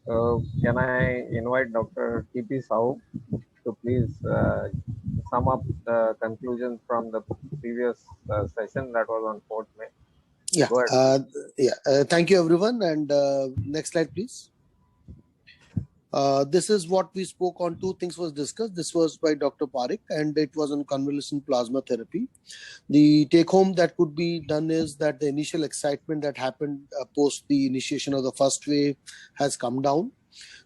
Can I invite Dr. T.P. Sahoo to please sum up the conclusions from the previous session that was on 4th May? Yeah, Go ahead, please. thank you everyone. And next slide, please. This is what we spoke on. Two things was discussed. This was by Dr. Parikh, and it was on convalescent plasma therapy. The take home that could be done is that the initial excitement that happened post the initiation of the first wave has come down.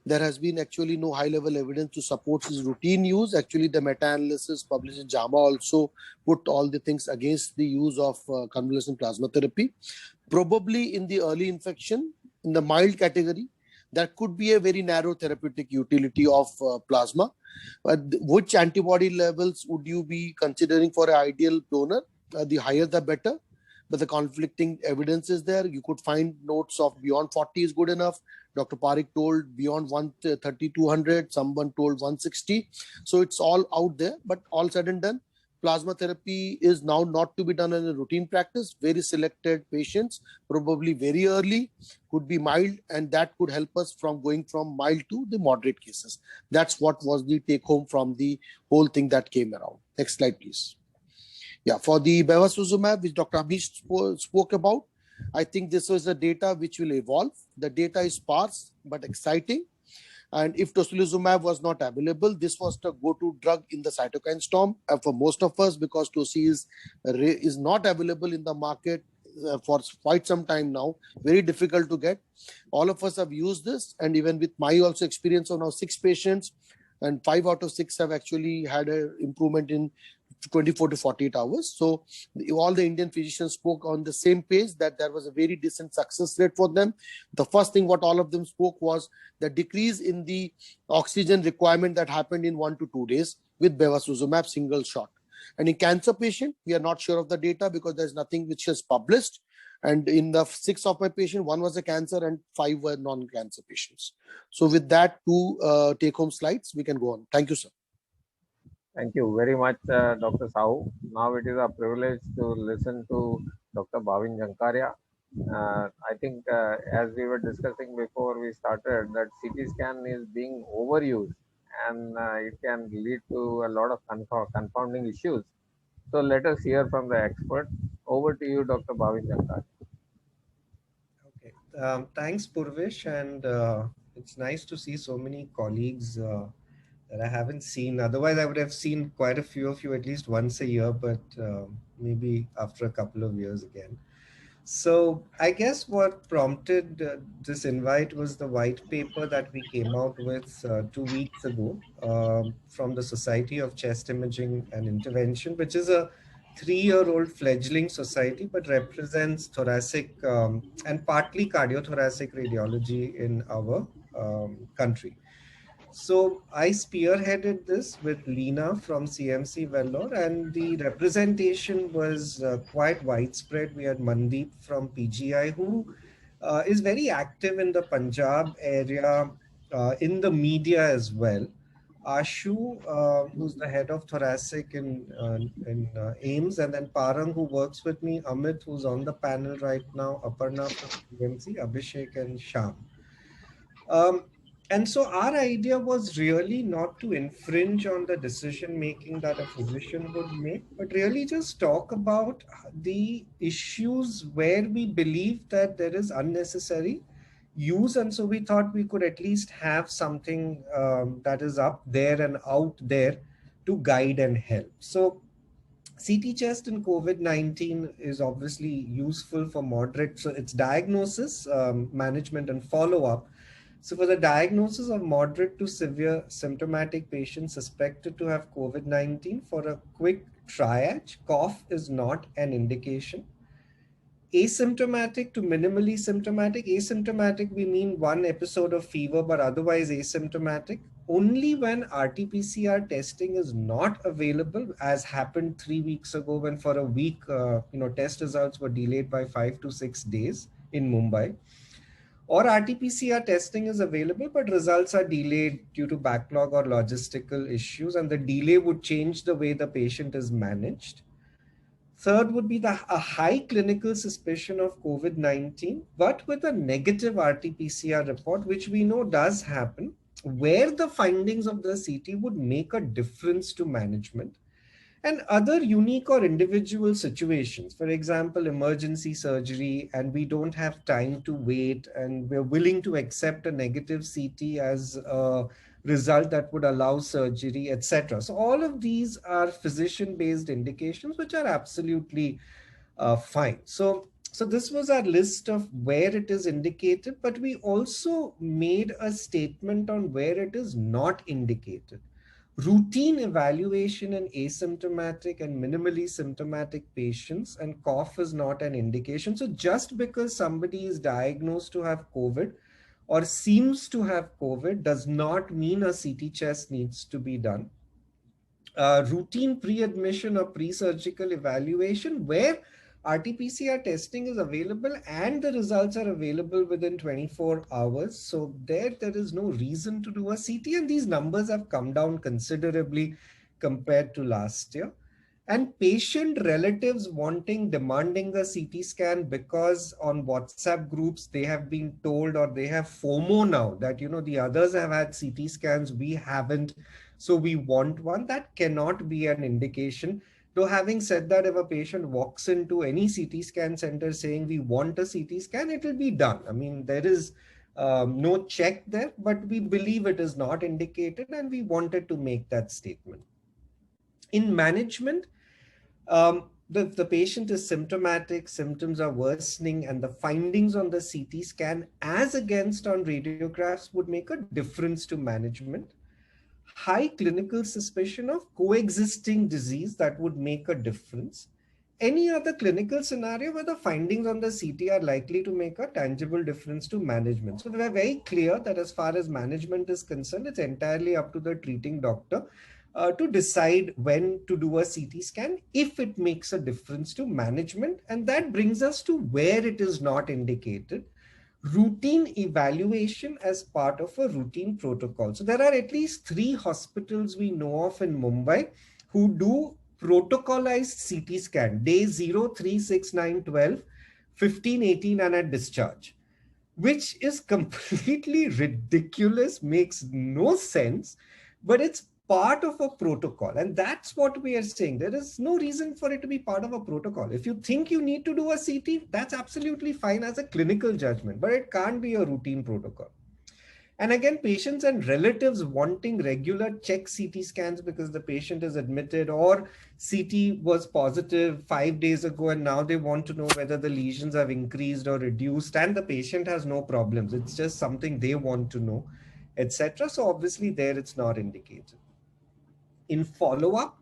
There has been actually no high-level evidence to support his routine use. Actually, the meta-analysis published in JAMA also put all the things against the use of convalescent plasma therapy. Probably in the early infection, in the mild category, there could be a very narrow therapeutic utility of plasma. But which antibody levels would you be considering for an ideal donor? The higher the better. But the conflicting evidence is there. You could find notes of beyond 40 is good enough. Dr. Parikh told beyond 130, 200. Someone told 160. So it's all out there. But all said and done, plasma therapy is now not to be done in a routine practice. Very selected patients, probably very early, could be mild, and that could help us from going from mild to the moderate cases. That's what was the take home from the whole thing that came around. Next slide, please. Yeah, for the bevacizumab, which Dr. Amish spoke about, I think this was a data which will evolve. The data is sparse but exciting. And if tocilizumab was not available, this was the go-to drug in the cytokine storm for most of us, because toci is not available in the market for quite some time now. Very difficult to get. All of us have used this, and even with my also experience of now 6 patients, and 5 out of 6 have actually had an improvement in 24 to 48 hours. So all the Indian physicians spoke on the same page that there was a very decent success rate for them. The first thing what all of them spoke was the decrease in the oxygen requirement that happened in 1 to 2 days with bevacizumab single shot. And in cancer patient, we are not sure of the data because there's nothing which is published. And in the 6 of my patients, 1 was a cancer and 5 were non-cancer patients. So with that, 2 take-home slides, we can go on. Thank you, sir. Thank you very much, Dr. Sahoo. Now it is a privilege to listen to Dr. Bhavin Jankharia. I think, as we were discussing before we started, that CT scan is being overused, and it can lead to a lot of confounding issues. So let us hear from the expert. Over to you, Dr. Bhavin Jankharia. Okay. Thanks, Purvish, and it's nice to see so many colleagues that I haven't seen. Otherwise, I would have seen quite a few of you at least once a year, but maybe after a couple of years again. So I guess what prompted this invite was the white paper that we came out with 2 weeks ago from the Society of Chest Imaging and Intervention, which is a 3-year-old fledgling society, but represents thoracic and partly cardiothoracic radiology in our country. So I spearheaded this with Lena from CMC Vellore, and the representation was quite widespread. We had Mandeep from PGI, who is very active in the Punjab area, in the media as well. Ashu, who's the head of thoracic in AIMS, and then Parang, who works with me, Amit, who's on the panel right now, Aparna from CMC, Abhishek and Sham. And so our idea was really not to infringe on the decision making that a physician would make, but really just talk about the issues where we believe that there is unnecessary use. And so we thought we could at least have something that is up there and out there to guide and help. So CT chest in COVID-19 is obviously useful for moderate, so it's diagnosis, management and follow-up. So for the diagnosis of moderate to severe symptomatic patients suspected to have COVID-19, for a quick triage, cough is not an indication. Asymptomatic to minimally symptomatic. Asymptomatic, we mean 1 episode of fever, but otherwise asymptomatic. Only when RT-PCR testing is not available, as happened 3 weeks ago, when for a week, test results were delayed by 5 to 6 days in Mumbai. Or RT-PCR testing is available, but results are delayed due to backlog or logistical issues, and the delay would change the way the patient is managed. Third would be a high clinical suspicion of COVID-19, but with a negative RT-PCR report, which we know does happen, where the findings of the CT would make a difference to management. And other unique or individual situations, for example, emergency surgery, and we don't have time to wait, and we're willing to accept a negative CT as a result that would allow surgery, etc. So all of these are physician-based indications, which are absolutely fine. So this was our list of where it is indicated, but we also made a statement on where it is not indicated. Routine evaluation in asymptomatic and minimally symptomatic patients, and cough is not an indication. So just because somebody is diagnosed to have COVID or seems to have COVID does not mean a CT chest needs to be done. Routine pre-admission or pre-surgical evaluation where RT-PCR testing is available and the results are available within 24 hours. So there is no reason to do a CT, and these numbers have come down considerably compared to last year. And patient relatives demanding a CT scan because on WhatsApp groups they have been told, or they have FOMO now, that the others have had CT scans, we haven't, so we want one. That cannot be an indication. Though having said that, if a patient walks into any CT scan center saying we want a CT scan, it will be done. I mean, there is no check there, but we believe it is not indicated, and we wanted to make that statement. In management, the patient is symptomatic, symptoms are worsening, and the findings on the CT scan as against on radiographs would make a difference to management. High clinical suspicion of coexisting disease, that would make a difference. Any other clinical scenario where the findings on the CT are likely to make a tangible difference to management. So we are very clear that as far as management is concerned, it's entirely up to the treating doctor to decide when to do a CT scan if it makes a difference to management. And that brings us to where it is not indicated. Routine evaluation as part of a routine protocol. So there are at least 3 hospitals we know of in Mumbai who do protocolized CT scan, day 0, 3, 6, 9, 12, 15, 18, and at discharge, which is completely ridiculous, makes no sense, but it's part of a protocol. And that's what we are saying. There is no reason for it to be part of a protocol. If you think you need to do a CT, that's absolutely fine as a clinical judgment, but it can't be a routine protocol. And again, patients and relatives wanting regular check CT scans because the patient is admitted, or CT was positive 5 days ago and now they want to know whether the lesions have increased or reduced, and the patient has no problems. It's just something they want to know, etc. So obviously there it's not indicated. In follow-up,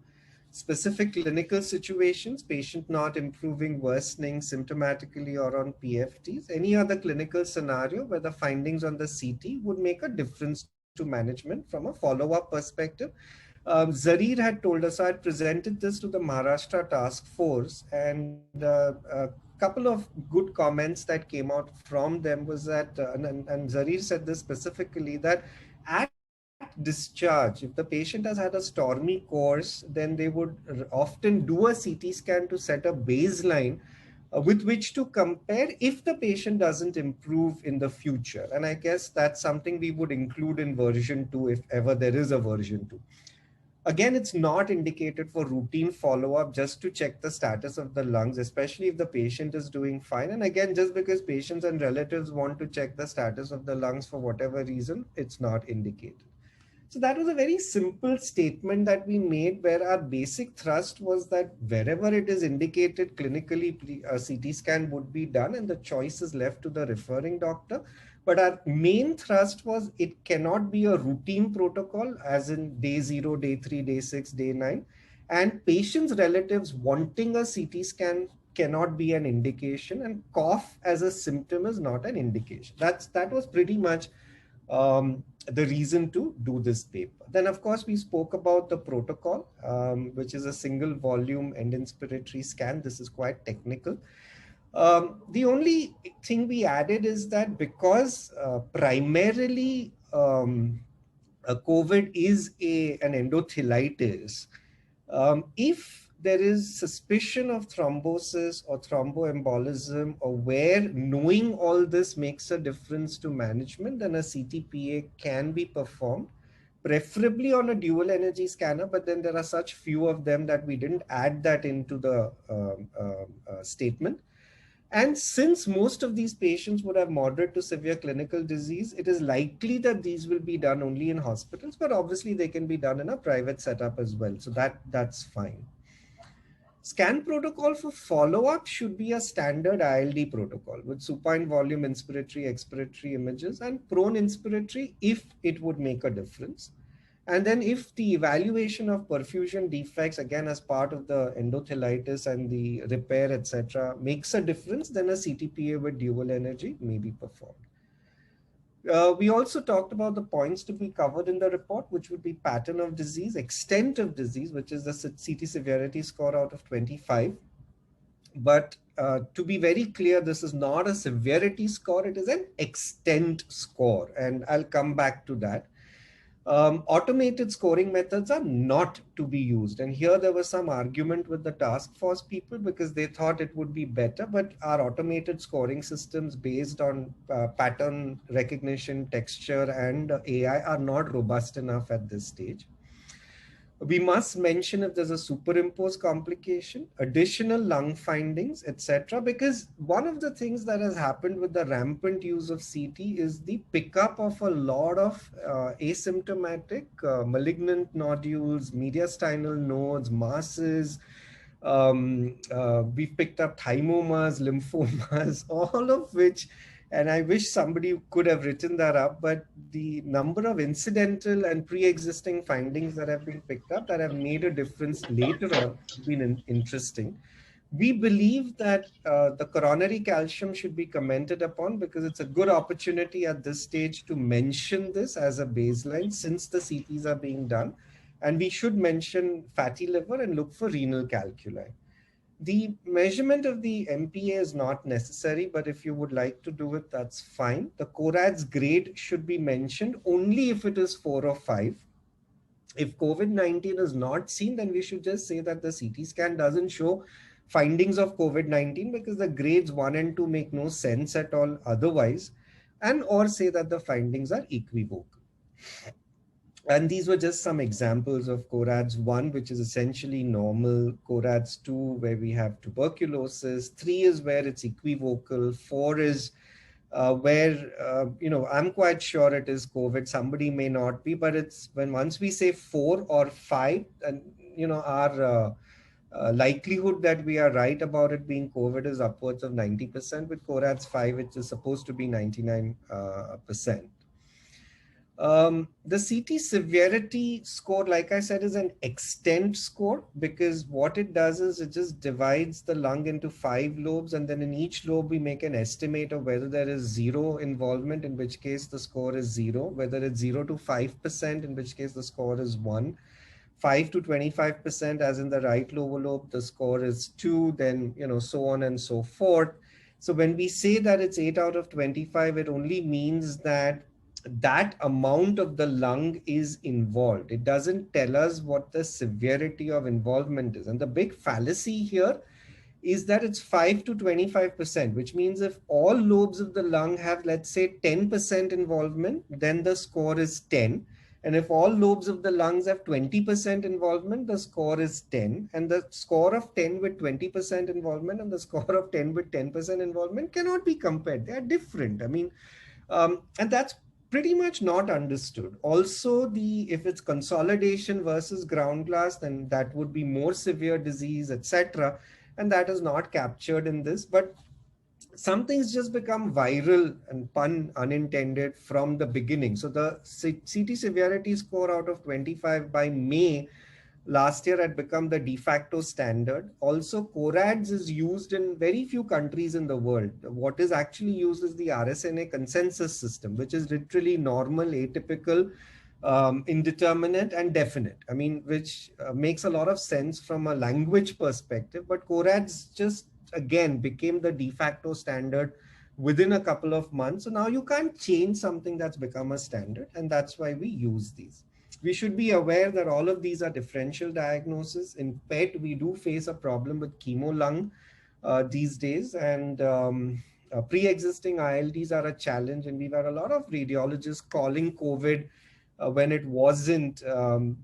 specific clinical situations, patient not improving, worsening symptomatically or on PFTs, any other clinical scenario where the findings on the CT would make a difference to management from a follow-up perspective. Zarir had told us, I had presented this to the Maharashtra task force, and a couple of good comments that came out from them was that, and Zarir said this specifically, that at discharge, if the patient has had a stormy course, then they would often do a CT scan to set a baseline with which to compare if the patient doesn't improve in the future. And I guess that's something we would include in version 2 if ever there is a version 2. Again, it's not indicated for routine follow-up, just to check the status of the lungs, especially if the patient is doing fine. And again, just because patients and relatives want to check the status of the lungs for whatever reason, it's not indicated. So that was a very simple statement that we made, where our basic thrust was that wherever it is indicated clinically, a CT scan would be done, and the choice is left to the referring doctor. But our main thrust was it cannot be a routine protocol, as in day 0, day 3, day 6, day 9. And patients' relatives wanting a CT scan cannot be an indication, and cough as a symptom is not an indication. That was pretty much the reason to do this paper. Then, of course, we spoke about the protocol, which is a single volume end inspiratory scan. This is quite technical. The only thing we added is that because primarily COVID is an endothelitis, if there is suspicion of thrombosis or thromboembolism, or where knowing all this makes a difference to management, then a CTPA can be performed, preferably on a dual energy scanner, but then there are such few of them that we didn't add that into the statement. And since most of these patients would have moderate to severe clinical disease, it is likely that these will be done only in hospitals, but obviously they can be done in a private setup as well. So that's fine. Scan protocol for follow-up should be a standard ILD protocol with supine volume inspiratory, expiratory images and prone inspiratory if it would make a difference. And then if the evaluation of perfusion defects, again, as part of the endothelitis and the repair, etc., makes a difference, then a CTPA with dual energy may be performed. We also talked about the points to be covered in the report, which would be pattern of disease, extent of disease, which is the Ct severity score out of 25. But to be very clear, this is not a severity score, it is an extent score. And I'll come back to that. Automated scoring methods are not to be used. And here there was some argument with the task force people because they thought it would be better, but our automated scoring systems based on pattern recognition, texture, and AI are not robust enough at this stage. We must mention if there's a superimposed complication, additional lung findings, etc. Because one of the things that has happened with the rampant use of CT is the pickup of a lot of asymptomatic malignant nodules, mediastinal nodes, masses. We've picked up thymomas, lymphomas, all of which, and I wish somebody could have written that up, but the number of incidental and pre-existing findings that have been picked up that have made a difference later on has been interesting. We believe that the coronary calcium should be commented upon because it's a good opportunity at this stage to mention this as a baseline since the CTs are being done. And we should mention fatty liver and look for renal calculi. The measurement of the MPA is not necessary, but if you would like to do it, that's fine. The CORAD's grade should be mentioned only if it is 4 or 5. If COVID-19 is not seen, then we should just say that the CT scan doesn't show findings of COVID-19 because the grades 1 and 2 make no sense at all otherwise, and or say that the findings are equivocal. And these were just some examples of CORADS 1, which is essentially normal, CORADS 2, where we have tuberculosis, 3 is where it's equivocal, 4 is where, I'm quite sure it is COVID, somebody may not be, but it's once we say 4 or 5, and, our likelihood that we are right about it being COVID is upwards of 90%. With CORADS 5, it is supposed to be 99%. The CT severity score, like I said, is an extent score because what it does is it just divides the lung into 5 lobes, and then in each lobe we make an estimate of whether there is 0 involvement, in which case the score is 0, whether it's 0 to 5%, in which case the score is 1, 5 to 25%, as in the right lower lobe, the score is 2, then, so on and so forth. So when we say that it's 8 out of 25, it only means that that amount of the lung is involved. It doesn't tell us what the severity of involvement is. And the big fallacy here is that it's 5 to 25%, which means if all lobes of the lung have, let's say, 10% involvement, then the score is 10. And if all lobes of the lungs have 20% involvement, the score is 10. And the score of 10 with 20% involvement and the score of 10 with 10% involvement cannot be compared. They are different. And that's pretty much not understood. Also, if it's consolidation versus ground glass, then that would be more severe disease, etc. And that is not captured in this. But some things just become viral and pun unintended from the beginning. So the CT severity score out of 25 by May last year had become the de facto standard. Also, CORADS is used in very few countries in the world. What is actually used is the RSNA consensus system, which is literally normal, atypical, indeterminate, and definite. Which makes a lot of sense from a language perspective. But CORADS just, again, became the de facto standard within a couple of months. So now you can't change something that's become a standard, and that's why we use these. we should be aware that all of these are differential diagnoses. In PET, we do face a problem with chemo lung these days, and pre-existing ILDs are a challenge, and we've had a lot of radiologists calling COVID when it wasn't,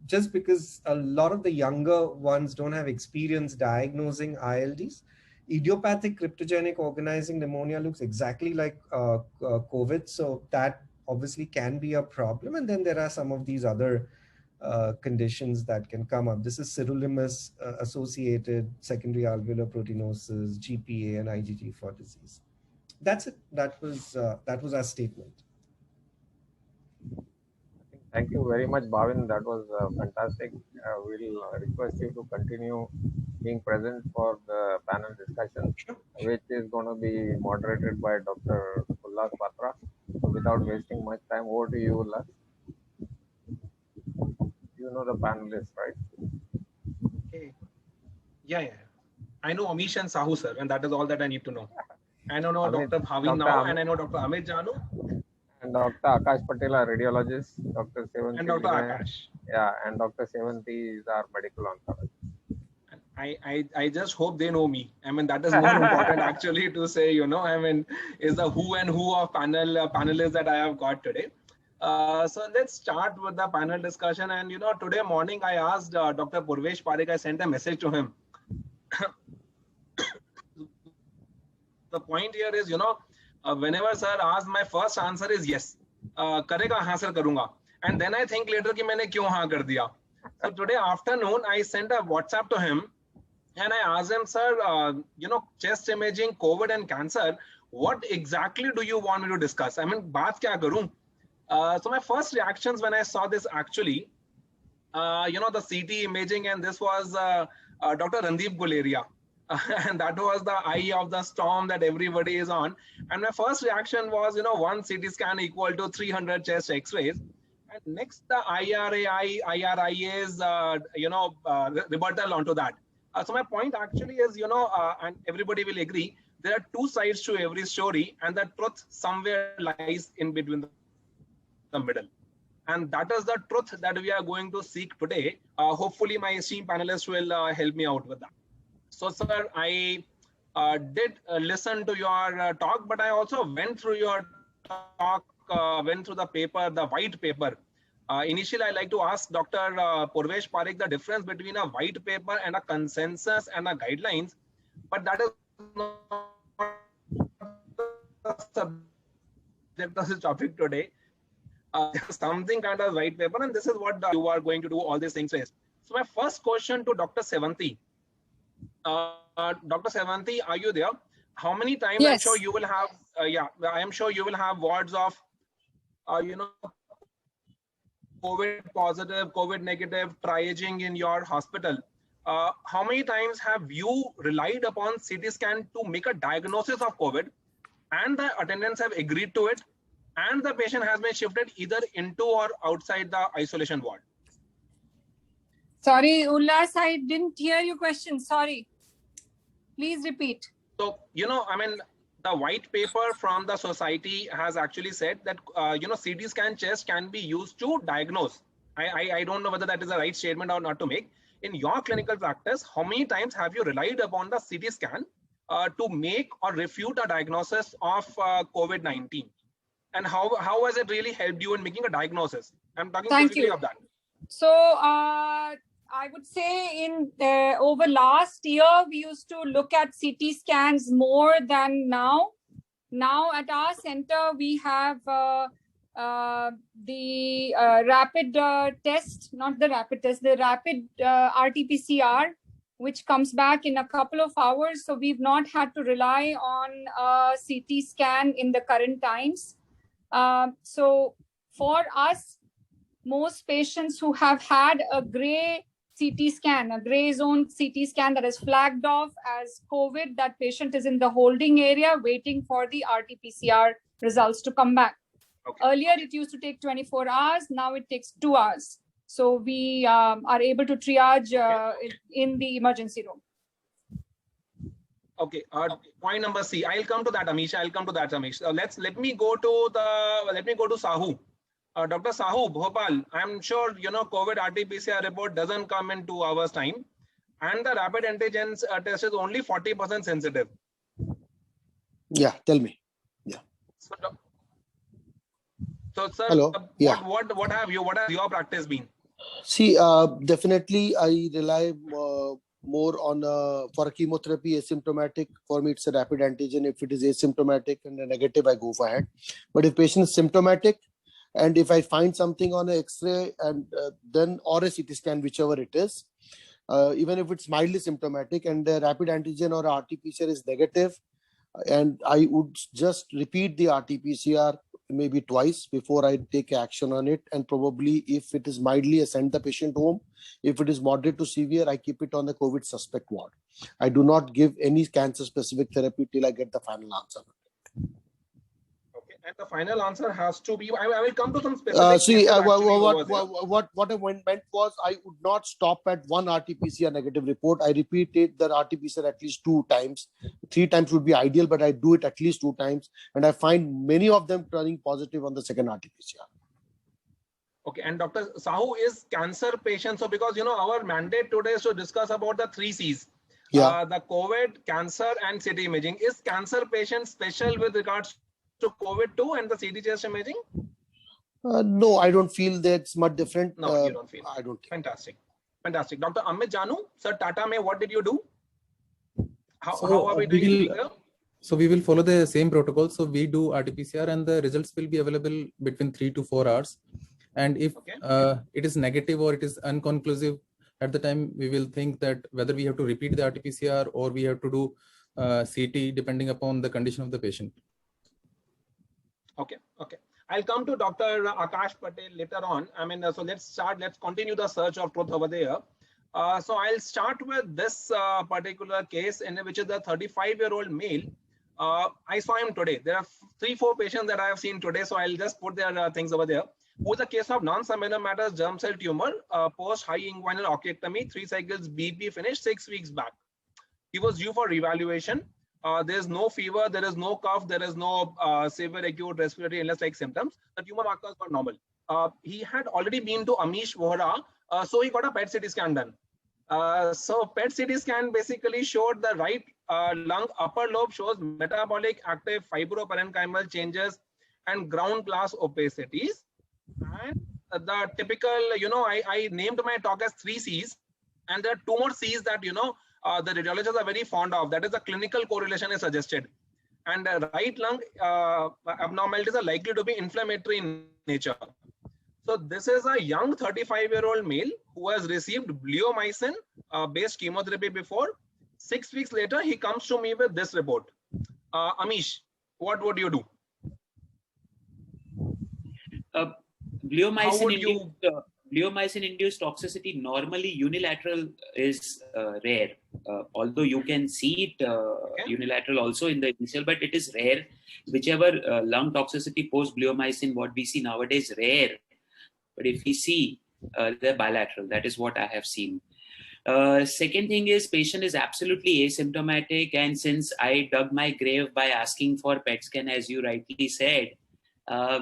just because a lot of the younger ones don't have experience diagnosing ILDs. Idiopathic cryptogenic organizing pneumonia looks exactly like COVID, so that obviously can be a problem. And then there are some of these other conditions that can come up. This is sirolimus associated secondary alveolar proteinosis, GPA, and IgG4 disease. That's it. That was our statement. Thank you very much, Bhavin. That was fantastic. We'll request you to continue being present for the panel discussion, which is going to be moderated by Dr. Ullas Batra. So without wasting much time, over to you, Ullas. You know the panelists, right? Okay. Yeah. I know Amish and Sahoo, sir, and that is all that I need to know. I know Amit, Dr. Bhavin now, and I know Dr. Amit Janu. And Dr. Akash Patel, our radiologist, Dr. Sevanti. And Dr. Akash. Yeah, and Dr. Sevanti is our medical oncologist. I just hope they know me. I mean, that is more important actually to say, I mean, is the who and who of panelists that I have got today. So let's start with the panel discussion. And, today morning I asked Dr. Purvish Parikh, I sent a message to him. The point here is, whenever sir asks, my first answer is yes. Karega, haan sir, karunga. And then I think later ki maine kyun haan kar diya. So today afternoon, I sent a WhatsApp to him and I asked him, sir, chest imaging, COVID and cancer, what exactly do you want me to discuss? I mean, baat kya karun? So my first reactions when I saw this actually, the CT imaging, and this was Dr. Randeep Guleria. And that was the eye of the storm that everybody is on. And my first reaction was, one CT scan equal to 300 chest x-rays. And next, the IRIA's, rebuttal onto that. So my point actually is, and everybody will agree, there are two sides to every story, and the truth somewhere lies in between the middle. And that is the truth that we are going to seek today. Hopefully, my esteemed panelists will help me out with that. So, sir, I did listen to your talk, but I also went through your talk, went through the paper, the white paper. Initially, I like to ask Dr. Purvish Parikh the difference between a white paper and a consensus and a guidelines, but that is not the subject of this topic today. Something kind of white paper, and this is what you are going to do all these things with. So my first question to Dr. Sevanti. Dr. Sevanti, are you there? How many times? Yes. I'm sure you will have. I am sure you will have wards of, COVID positive, COVID negative, triaging in your hospital. How many times have you relied upon CT scan to make a diagnosis of COVID, and the attendants have agreed to it, and the patient has been shifted either into or outside the isolation ward? Sorry, Ullas, I didn't hear your question. Sorry. Please repeat. So, I mean, the white paper from the society has actually said that, CT scan chest can be used to diagnose. I don't know whether that is the right statement or not to make. In your clinical practice, how many times have you relied upon the CT scan to make or refute a diagnosis of COVID-19? And how has it really helped you in making a diagnosis? I'm talking specifically of that. So, I would say in over last year, we used to look at CT scans more than now. Now at our center, we have the rapid test, not the rapid test, the rapid RT-PCR, which comes back in a couple of hours. So we've not had to rely on CT scan in the current times. So for us, most patients who have had a gray CT scan, a gray zone CT scan that is flagged off as COVID, that patient is in the holding area waiting for the RT-PCR results to come back. Okay. Earlier, it used to take 24 hours. Now it takes 2 hours. So we are able to triage in the emergency room. Okay. Point number C. I'll come to that, Amish. Let me go to Sahoo. Dr. Sahoo, Bhopal, I'm sure you know COVID RT-PCR report doesn't come in 2 hours time, and the rapid antigens test is only 40% sensitive. Yeah, tell me. So, sir, Hello. what has your practice been? See, definitely I rely more on for a chemotherapy asymptomatic. For me, it's a rapid antigen. If it is asymptomatic and a negative, I go for ahead. But if patient is symptomatic, and if I find something on an X-ray and then or a CT scan, whichever it is, even if it's mildly symptomatic and the rapid antigen or RT-PCR is negative, and I would just repeat the RT-PCR maybe twice before I take action on it. And probably if it is mildly, I send the patient home. If it is moderate to severe, I keep it on the COVID suspect ward. I do not give any cancer specific therapy till I get the final answer. Okay, and the final answer has to be, I will come to some specific what I meant was I would not stop at one RT-PCR negative report. I repeated the RT-PCR at least 2 times. 3 times would be ideal, but I do it at least 2 times, and I find many of them turning positive on the second RT-PCR. Okay, and Dr. Sahoo, is cancer patient, so because you know our mandate today is to discuss about the 3 C's. The COVID, cancer, and CT imaging. Is cancer patient special with regards to COVID too and the CT chest imaging? No, I don't feel that's much different. No, you don't feel. I don't think. Fantastic. Fantastic. Dr. Amit Janu, sir, Tata Mein, what did you do? How are we doing? So we will follow the same protocol. So we do RT-PCR and the results will be available between 3 to 4 hours. And if it is negative or it is unconclusive, at the time we will think that whether we have to repeat the RT-PCR or we have to do CT depending upon the condition of the patient. Okay. I'll come to Dr. Akash Patel later on. I mean, so let's continue the search of truth over there. So I'll start with this particular case in which is the 35-year-old male. I saw him today. There are 3-4 patients that I have seen today. So I'll just put their things over there. Who's a case of non-seminal matters germ cell tumor, post high inguinal osteotomy, 3 cycles BP finished 6 weeks back. He was due for revaluation. There is no fever, there is no cough, there is no severe acute respiratory illness-like symptoms. The tumor markers were normal. He had already been to Amish, Vora, so he got a PET CT scan done. So PET CT scan basically showed the right lung upper lobe shows metabolic active fibroparenchymal changes and ground glass opacities. And the typical, you know, I named my talk as 3 C's, and there are 2 more C's that, you know, the radiologists are very fond of. That is the clinical correlation is suggested. And right lung abnormalities are likely to be inflammatory in nature. So this is a young 35-year-old male who has received bleomycin based chemotherapy before. 6 weeks later, he comes to me with this report. Amish, what would you do? Bleomycin-induced toxicity normally unilateral is rare, although you can see it unilateral also in the initial, but it is rare. Whichever lung toxicity post bleomycin, what we see nowadays, rare. But if we see, they're bilateral. That is what I have seen. Second thing is patient is absolutely asymptomatic, and since I dug my grave by asking for PET scan, as you rightly said,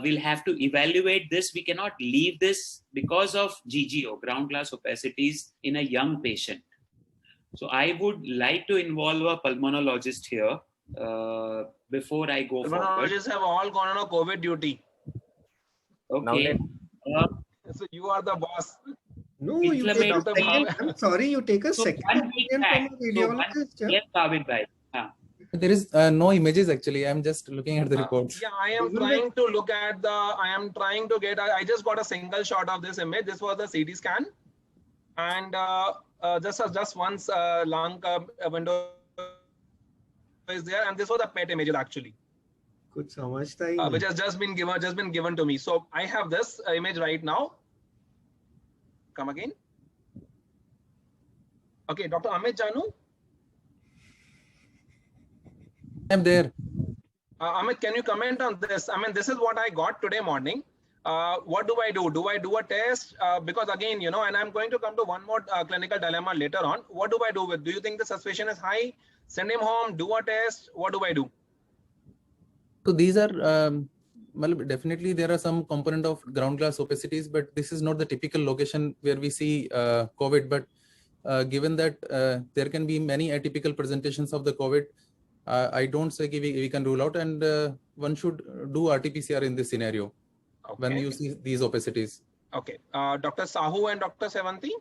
we'll have to evaluate this. We cannot leave this because of GGO, ground glass opacities, in a young patient. So I would like to involve a pulmonologist here before I go forward. Pulmonologists have all gone on a COVID duty. Okay. So you are the boss. No, you take a second. I'm sorry, you take a second opinion from a radiologist. Yes, Bhavin bhai. There is no images actually. I'm just looking at the reports. Yeah, I am trying to look at the. I am trying to get. I just got a single shot of this image. This was the CT scan, and just once lung window is there, and this was the PET images actually. Kuch samajhta hi nahi. Which has just been given to me. So I have this image right now. Come again. Okay, Dr. Amit Janu. I'm there. Amit, can you comment on this? I mean, this is what I got today morning. What do I do? Do I do a test? Because again, you know, and I'm going to come to one more clinical dilemma later on. What do I do with? Do you think the suspicion is high? Send him home, do a test. What do I do? So these are Well, definitely there are some component of ground glass opacities, but this is not the typical location where we see COVID. But given that there can be many atypical presentations of the COVID, I don't say we can rule out, and one should do RT-PCR in this scenario when you see these opacities. Okay. Dr. Sahoo and Dr. Sevanti?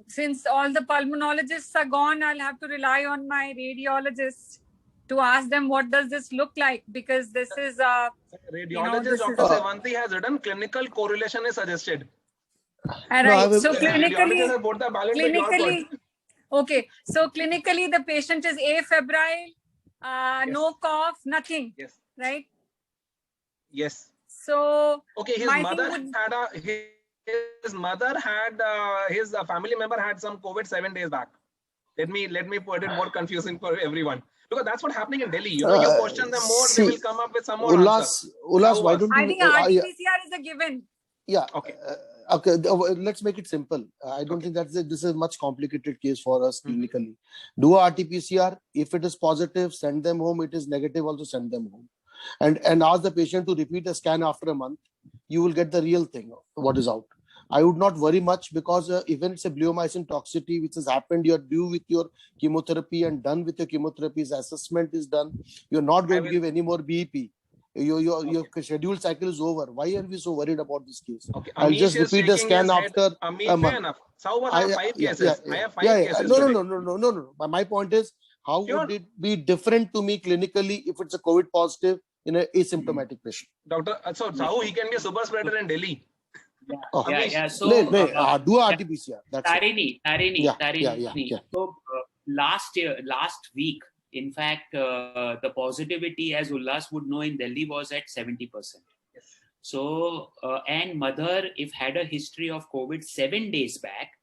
Since all the pulmonologists are gone, I'll have to rely on my radiologists to ask them what does this look like, because this is radiologist Dr. Sevanti has written clinical correlation is suggested. All right. So clinically, the patient is afebrile, yes. no cough, nothing. Yes. Right. Yes. So his mother had his family member had some COVID 7 days back. Let me put it more confusing for everyone, because that's what's happening in Delhi. You know, you question them more, they will come up with some more answers. Ullas, why don't you? I think RT-PCR is a given. Yeah. Okay. Okay. Let's make it simple. I don't think this is a much complicated case for us clinically. Do a RT-PCR. If it is positive, send them home. It is negative, also send them home. And ask the patient to repeat a scan after a month. You will get the real thing, what is out. I would not worry much, because even it's a bleomycin toxicity which has happened, you're due with your chemotherapy and done with your chemotherapy, assessment is done. You're not going to give any more BEP. Your scheduled cycle is over. Why are we so worried about this case? Okay. I'll just repeat the scan after a month. Fair enough. So I have 5 cases. I have 5 cases. No. But my point is, how would it be different to me clinically if it's a COVID positive in an asymptomatic patient? Doctor, so Sahoo, he can be a super spreader in Delhi. So do RT-PCR. Tarini. So last week, in fact, the positivity, as Ullas would know, in Delhi was at 70%. Yes. So, and mother, if had a history of COVID 7 days back,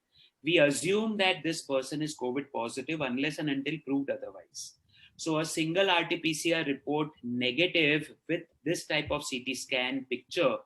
we assume that this person is COVID positive unless and until proved otherwise. So a single RT-PCR report negative with this type of CT scan picture,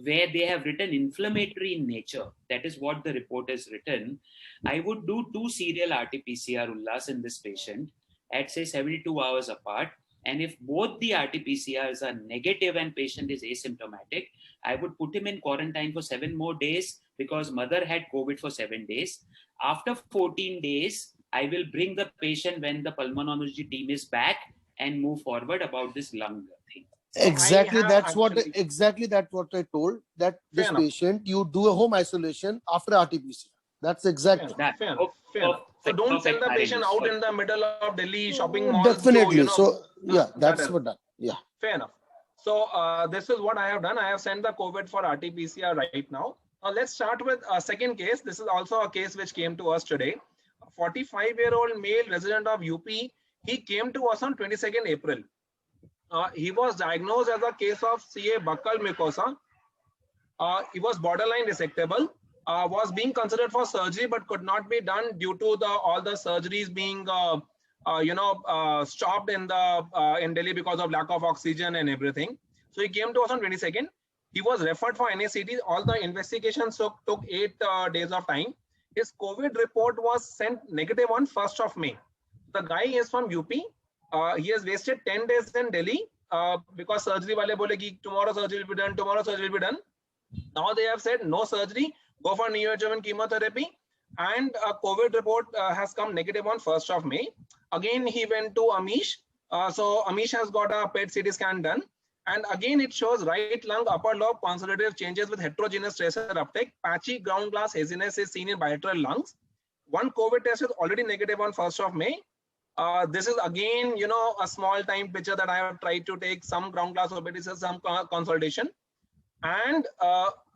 where they have written inflammatory in nature, that is what the report is written. I would do 2 serial RT-PCR, Ullas, in this patient at say 72 hours apart. And if both the RT-PCRs are negative and patient is asymptomatic, I would put him in quarantine for 7 more days, because mother had COVID for 7 days. After 14 days, I will bring the patient when the pulmonology team is back and move forward about this lung thing. So exactly, that's what I told, that this patient, you do a home isolation after RT-PCR. That's exactly. Fair enough. So don't send the patient out in the middle of Delhi shopping malls. Definitely. That's what done. Yeah. Fair enough. So this is what I have done. I have sent the COVID for RT-PCR right now. Now let's start with a second case. This is also a case which came to us today. A 45-year-old male resident of UP. He came to us on 22nd April. He was diagnosed as a case of CA buccal mucosa. He was borderline resectable. Was being considered for surgery but could not be done due to all the surgeries being stopped in Delhi because of lack of oxygen and everything. So he came to us on 22nd. He was referred for NACT. All the investigations took 8 days of time. His COVID report was sent negative on 1st of May. The guy is from UP. He has wasted 10 days in Delhi because surgery wale bole ki tomorrow surgery will be done, tomorrow surgery will be done. Now they have said no surgery, go for neoadjuvant chemotherapy, and a COVID report has come negative on 1st of May. Again, he went to Amish. So Amish has got a PET CT scan done. And again, it shows right lung, upper lobe constitutive changes with heterogeneous tracer uptake. Patchy ground glass haziness is seen in bilateral lungs. One COVID test is already negative on 1st of May. This is again, a small time picture that I have tried to take, some ground glass opacities, some consultation. And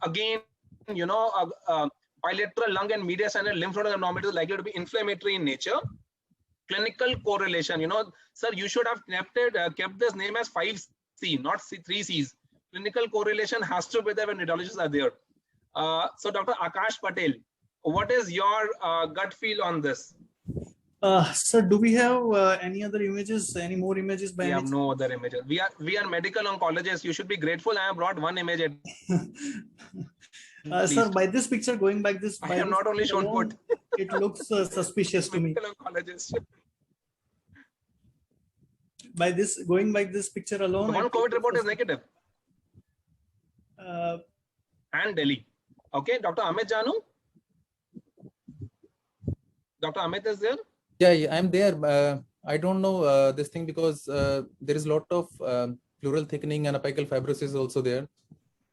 again, bilateral lung and mediastinal lymph node abnormality is likely to be inflammatory in nature. Clinical correlation, sir, you should have kept this name as 5C, not 3Cs. Clinical correlation has to be there when radiologists are there. So Dr. Akash Patel, what is your gut feel on this? Sir, do we have any other images, any more images? We have no other images. We are medical oncologists. You should be grateful I have brought one image. Sir, by this picture, going back this, I have not only shown what it looks suspicious to me. Medical oncologist. going by this picture alone. The one COVID report is negative. And Delhi. Okay, Dr. Amit Janu. Dr. Amit is there? Yeah, I'm there. I don't know this thing because there is a lot of pleural thickening and apical fibrosis also there.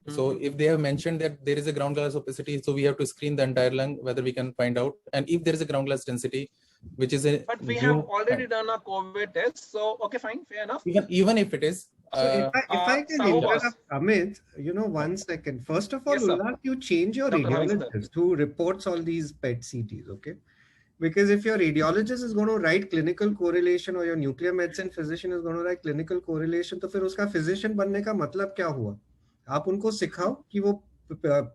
So if they have mentioned that there is a ground glass opacity, so we have to screen the entire lung, whether we can find out. And if there is a ground glass density, which is a but we have already done a COVID test, so okay, fine, fair enough. Even if it is. So if I can interrupt, Amit, 1 second. First of all, yes, Ullas, you change your radiologist who reports all these PET CTs, okay? Because if your radiologist is going to write clinical correlation or your nuclear medicine physician is going to write clinical correlation, तो फिर उसका physician बनने का मतलब क्या हुआ? आप उनको सिखाओ कि वो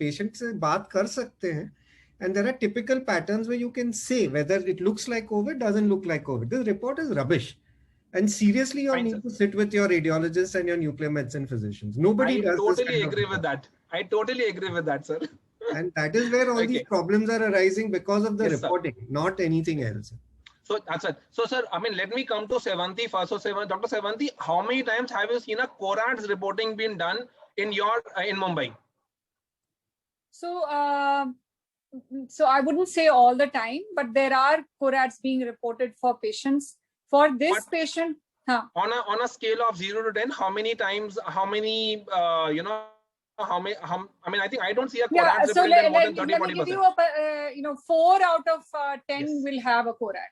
patient से बात कर सकते हैं. And there are typical patterns where you can say whether it looks like COVID, doesn't look like COVID. This report is rubbish. And seriously, you need to sit with your radiologists and your nuclear medicine physicians. Nobody does this. I totally agree with that. I totally agree with that, sir. And that is where all these problems are arising because of the reporting, not anything else. So, sir, I mean, let me come to Sevanti first. So, Dr. Sevanti, how many times have you seen a CORAD's reporting being done in Mumbai? So, so I wouldn't say all the time, but there are CORADs being reported for patients. For this patient, on a scale of 0 to 10, how many times? How many? How many? I mean, I think I don't see a CORAD so reporting more than 30-40%. Let me give you 4 out of 10 will have a CORAD.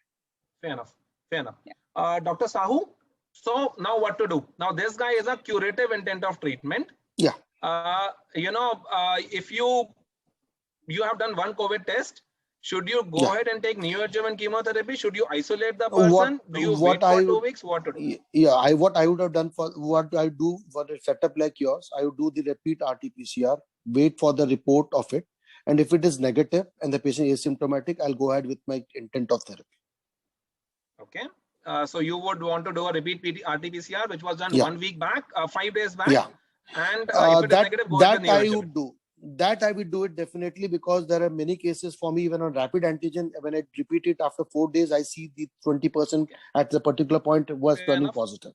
Fair enough. Fair enough. Yeah. Dr. Sahoo. So now what to do? Now this guy is a curative intent of treatment. Yeah. If you have done one COVID test, should you go ahead and take neoadjuvant chemotherapy? Should you isolate the person? Do you wait for 2 weeks? What to do? Yeah, what I would have done for what I do for a setup like yours, I would do the repeat RT-PCR, wait for the report of it, and if it is negative and the patient is asymptomatic, I'll go ahead with my intent of therapy. Okay. So you would want to do a repeat RT-PCR, which was done 1 week back, 5 days back. Yeah. And if it is negative, go ahead with I would do. That I will do it definitely, because there are many cases for me, even on rapid antigen, when I repeat it after 4 days, I see the 20% at the particular point was turning positive.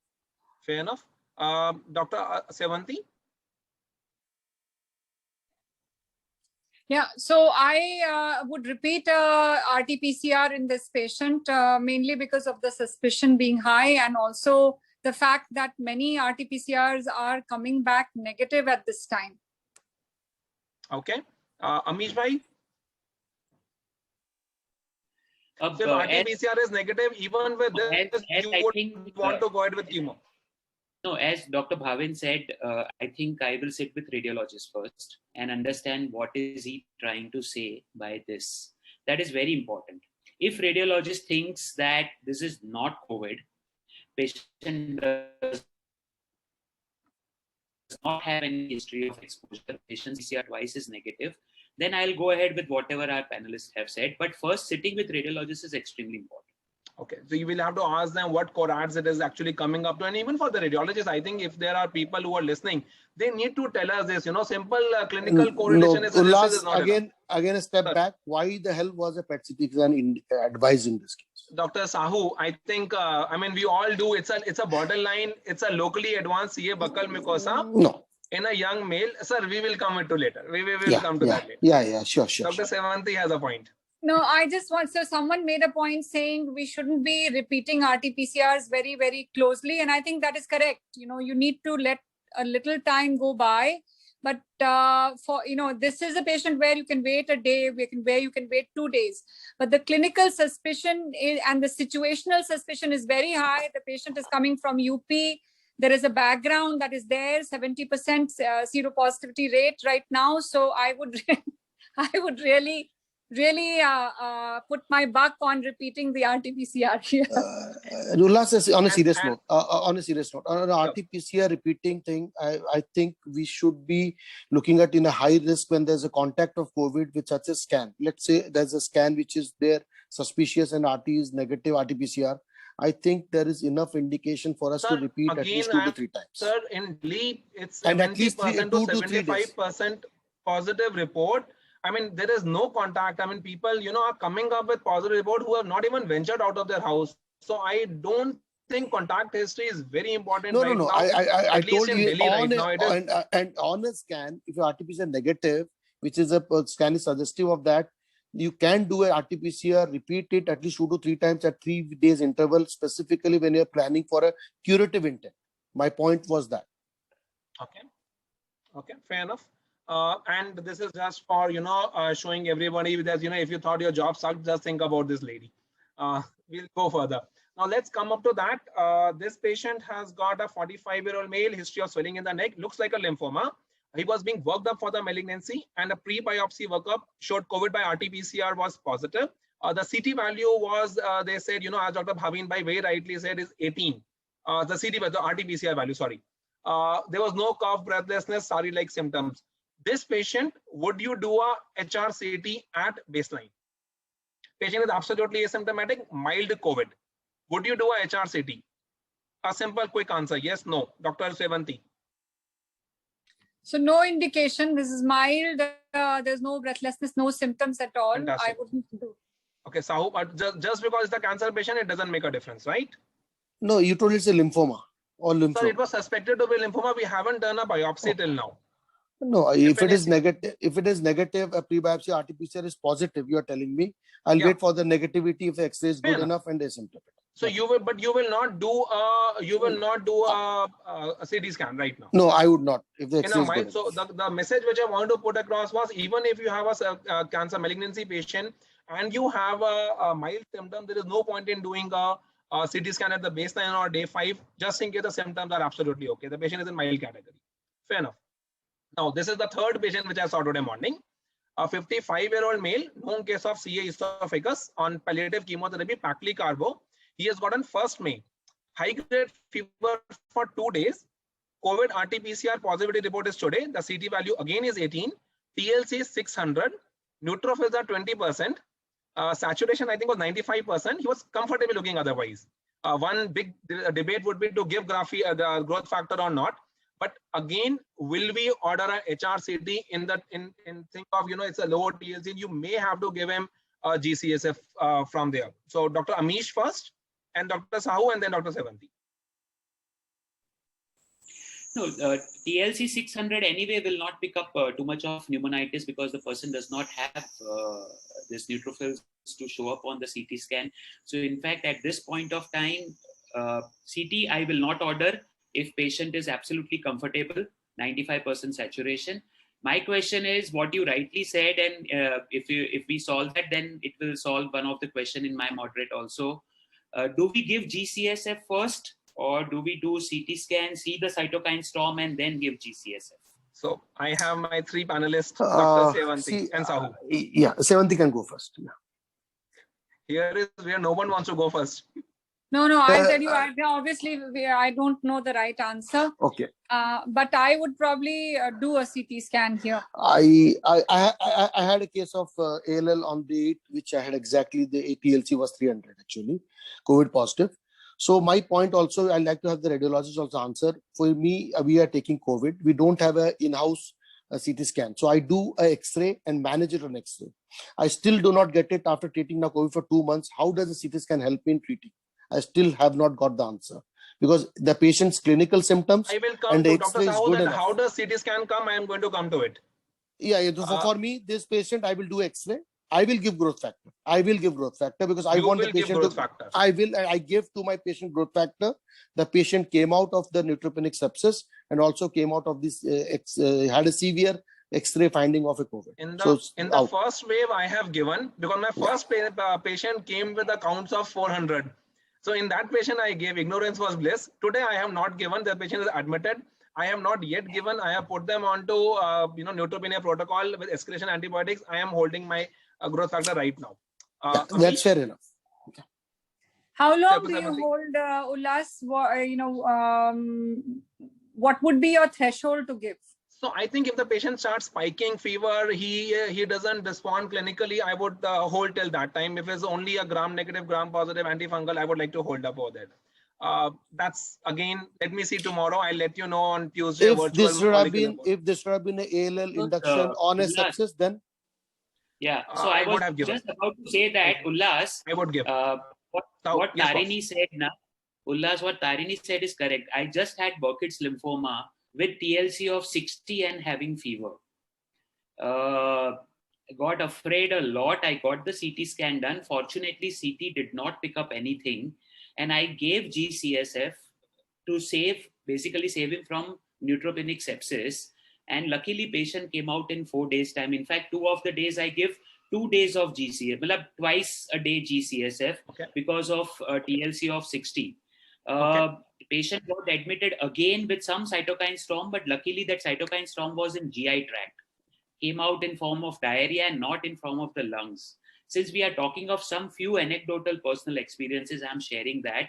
Fair enough. Dr. Sevanti? Yeah, so I would repeat RT-PCR in this patient, mainly because of the suspicion being high, and also the fact that many RT-PCRs are coming back negative at this time. Okay. Amish bhai? So if RT-PCR is negative, even with this, you would want to go ahead with chemo? No, as Dr. Bhavin said, I think I will sit with radiologist first and understand what is he trying to say by this. That is very important. If radiologist thinks that this is not COVID, patient does not have any history of exposure, patient PCR twice is negative, then I'll go ahead with whatever our panelists have said. But first, sitting with radiologists is extremely important. Okay, so you will have to ask them what CORADs it is actually coming up to, and even for the radiologists, I think if there are people who are listening, they need to tell us this. Simple clinical correlation is not again a step back. Why the hell was a PET CT exam advised in this case? Dr. Sahoo, I think I mean we all do. It's a borderline. It's a locally advanced CA buccal mucosa. No. In a young male, sir, we will come into later. We will come to that later. Yeah, sure. Dr. Sevanti has a point. No, I just want, so someone made a point saying we shouldn't be repeating RT-PCRs very, very closely. And I think that is correct. You need to let a little time go by. But for, this is a patient where you can wait a day, where you can wait 2 days. But the clinical suspicion and the situational suspicion is very high. The patient is coming from UP. There is a background that is there, 70% seropositivity rate right now. So I would really put my buck on repeating the RT-PCR here. Ullas says on a serious note, on an RT-PCR repeating thing, I think we should be looking at in a high risk when there's a contact of COVID with such a scan. Let's say there's a scan which is there, suspicious, and RT is negative, RT-PCR. I think there is enough indication for us to repeat at least 2 to 3 times. Sir, in Delhi, it's 70% to 75% positive report. I mean, there is no contact. I mean, people, are coming up with positive report who have not even ventured out of their house. So I don't think contact history is very important No, right no, no. now. I At least told in you Delhi right now, it is. and on a scan, if your RT-PCR negative, which is a scan is suggestive of that, you can do a RT-PCR, repeat it at least 2 to 3 times at 3 days interval, specifically when you're planning for a curative intent. My point was that. Okay, fair enough. And this is just for, showing everybody that, if you thought your job sucked, just think about this lady. We'll go further. Now let's come up to that. This patient has got a 45-year-old male, history of swelling in the neck, looks like a lymphoma. He was being worked up for the malignancy, and a pre-biopsy workup showed COVID by RT-PCR was positive. The CT value was, they said, as Dr. Bhavin by very rightly said, is 18. The CT, the RT-PCR value, sorry. There was no cough, breathlessness, SARI-like symptoms. This patient, would you do a HRCT at baseline? Patient is absolutely asymptomatic, mild COVID. Would you do a HRCT? A simple, quick answer, yes, no. Dr. Sevanti. So no indication. This is mild. There's no breathlessness, no symptoms at all. Fantastic. I wouldn't do. Okay, Sahoo, but just because it's a cancer patient, it doesn't make a difference, right? No, you told it's a lymphoma or lymphoma. Sir, it was suspected to be lymphoma. We haven't done a biopsy till now. No, if it is negative, a pre-biopsy RT-PCR is positive. You are telling me. I'll wait for the negativity if the X-ray is good enough and asymptomatic. So you will not do a CT scan right now. No, I would not. If the X-ray is good. So the message which I want to put across was, even if you have a cancer malignancy patient and you have a mild symptom, there is no point in doing a CT scan at the baseline or day 5, just in case the symptoms are absolutely okay. The patient is in mild category. Fair enough. Now, this is the third patient which I saw today morning. A 55-year-old male, known case of CA esophagus on palliative chemotherapy, Pacli-Carbo. He has gotten 1st May. High-grade fever for 2 days. COVID RT-PCR positivity report is today. The CT value again is 18. TLC is 600. Neutrophils are 20%. Saturation, I think, was 95%. He was comfortable looking otherwise. One big debate would be to give the growth factor or not. But again, will we order a HRCT in think of, it's a lower TLC, you may have to give him a GCSF from there. So Dr. Amish first, and Dr. Sahoo, and then Dr. Sevanti. No, TLC 600 anyway will not pick up too much of pneumonitis because the person does not have this neutrophils to show up on the CT scan. So in fact, at this point of time, CT I will not order if patient is absolutely comfortable, 95% saturation. My question is what you rightly said, and if we solve that, then it will solve one of the question in my moderate also. Do we give GCSF first, or do we do CT scan, see the cytokine storm, and then give GCSF? So I have my 3 panelists, Dr. Sevanti and Sahoo. Yeah, Sevanti can go first. Yeah. Here is where no one wants to go first. No, I'll tell you, obviously, I don't know the right answer. Okay. But I would probably do a CT scan here. I had a case of ALL on date, which I had exactly the TLC was 300 actually, COVID positive. So my point also, I'd like to have the radiologist also answer. For me, we are taking COVID. We don't have an in-house CT scan. So I do an X-ray and manage it on X-ray. I still do not get it after treating now COVID for 2 months. How does the CT scan help me in treating? I still have not got the answer because the patient's clinical symptoms. I will come and to the Dr. X-ray is Sahoo good that enough. how does CT scan come? I am going to come to it. Yeah. For me, this patient, I will do X-ray. I will give growth factor. Because I want the patient to. I give to my patient growth factor. The patient came out of the neutropenic sepsis and also came out of this had a severe X-ray finding of a COVID. In the first wave, I have given because my first patient came with a counts of 400. So in that patient, I gave. Ignorance was bliss. Today, I have not given. The patient is admitted. I have not yet given. I have put them onto neutropenia protocol with escalation antibiotics. I am holding my growth factor right now. That's fair enough. Okay. How long do you hold Ullas? What would be your threshold to give? So I think if the patient starts spiking fever, he doesn't respond clinically, I would hold till that time. If it's only a gram-negative, gram-positive antifungal, I would like to hold up over that. That's again, let me see tomorrow. I'll let you know on Tuesday. If this would have been an ALL induction on a sepsis, then yeah. So I was just about to say that Ullas, I would give. what Tarini said now. Ullas, what Tarini said is correct. I just had Burkitt's lymphoma with TLC of 60 and having fever. I got afraid a lot. I got the CT scan done. Fortunately, CT did not pick up anything. And I gave GCSF to basically save him from neutropenic sepsis. And luckily, patient came out in 4 days' time. In fact, 2 of the days I give 2 days of GCSF, twice a day GCSF because of TLC of 60. Patient got admitted again with some cytokine storm, but luckily that cytokine storm was in GI tract. Came out in form of diarrhea and not in form of the lungs. Since we are talking of some few anecdotal personal experiences, I'm sharing that.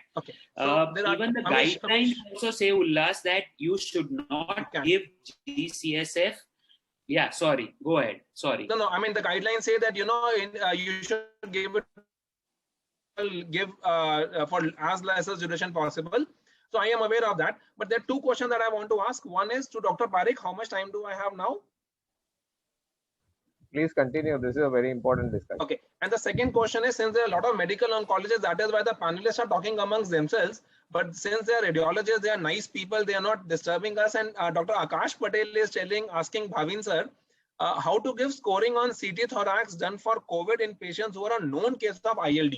So even the guidelines also say, Ullas, that you should not give GCSF. Yeah, sorry. Go ahead. Sorry. No, I mean, the guidelines say that, you should give for as less as duration possible. So I am aware of that. But there are 2 questions that I want to ask. One is to Dr. Parikh. How much time do I have now? Please continue. This is a very important discussion. Okay. And the second question is, since there are a lot of medical oncologists, that is why the panelists are talking amongst themselves. But since they are radiologists, they are nice people, they are not disturbing us. And Dr. Akash Patel is asking Bhavin sir, how to give scoring on CT thorax done for COVID in patients who are a known case of ILD.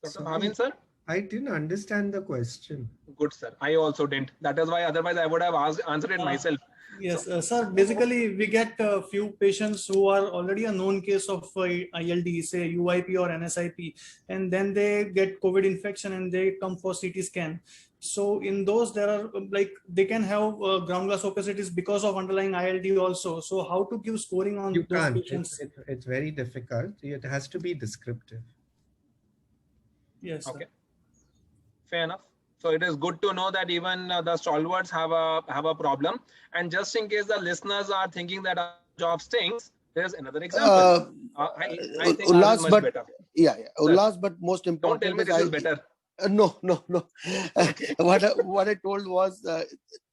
Dr. Bhavin sir? I didn't understand the question. Good, sir. I also didn't. That is why otherwise I would have answered it myself. Yes, sir. Basically, we get a few patients who are already a known case of ILD, say UIP or NSIP, and then they get COVID infection and they come for CT scan. So in those, there are they can have ground glass opacities because of underlying ILD also. So how to give scoring on those patients? It's very difficult. It has to be descriptive. Yes. Okay. Fair enough. So it is good to know that even the stalwarts have a problem. And just in case the listeners are thinking that our job stinks, there's another example. I think Ullas, much but better. Ullas, but most important. Don't tell me this is better. No. What I told was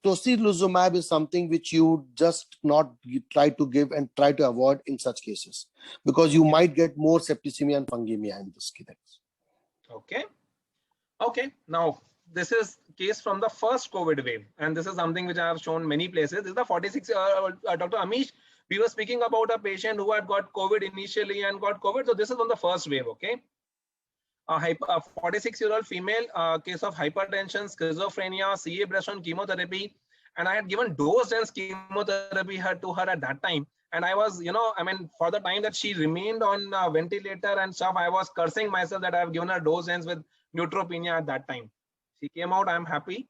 tocilizumab is something which you just not try to give and try to avoid in such cases, because you might get more septicemia and fungemia in this case. Okay. Now, this is case from the first COVID wave, and this is something which I have shown many places. This is the 46. Dr. Amish, we were speaking about a patient who had got COVID initially and got COVID. So this is on the first wave. Okay. A 46-year-old female, case of hypertension, schizophrenia, CA breast on chemotherapy, and I had given dose-dense chemotherapy to her at that time. And I was, for the time that she remained on ventilator and stuff, I was cursing myself that I have given her dose-dense with neutropenia at that time. She came out, I'm happy.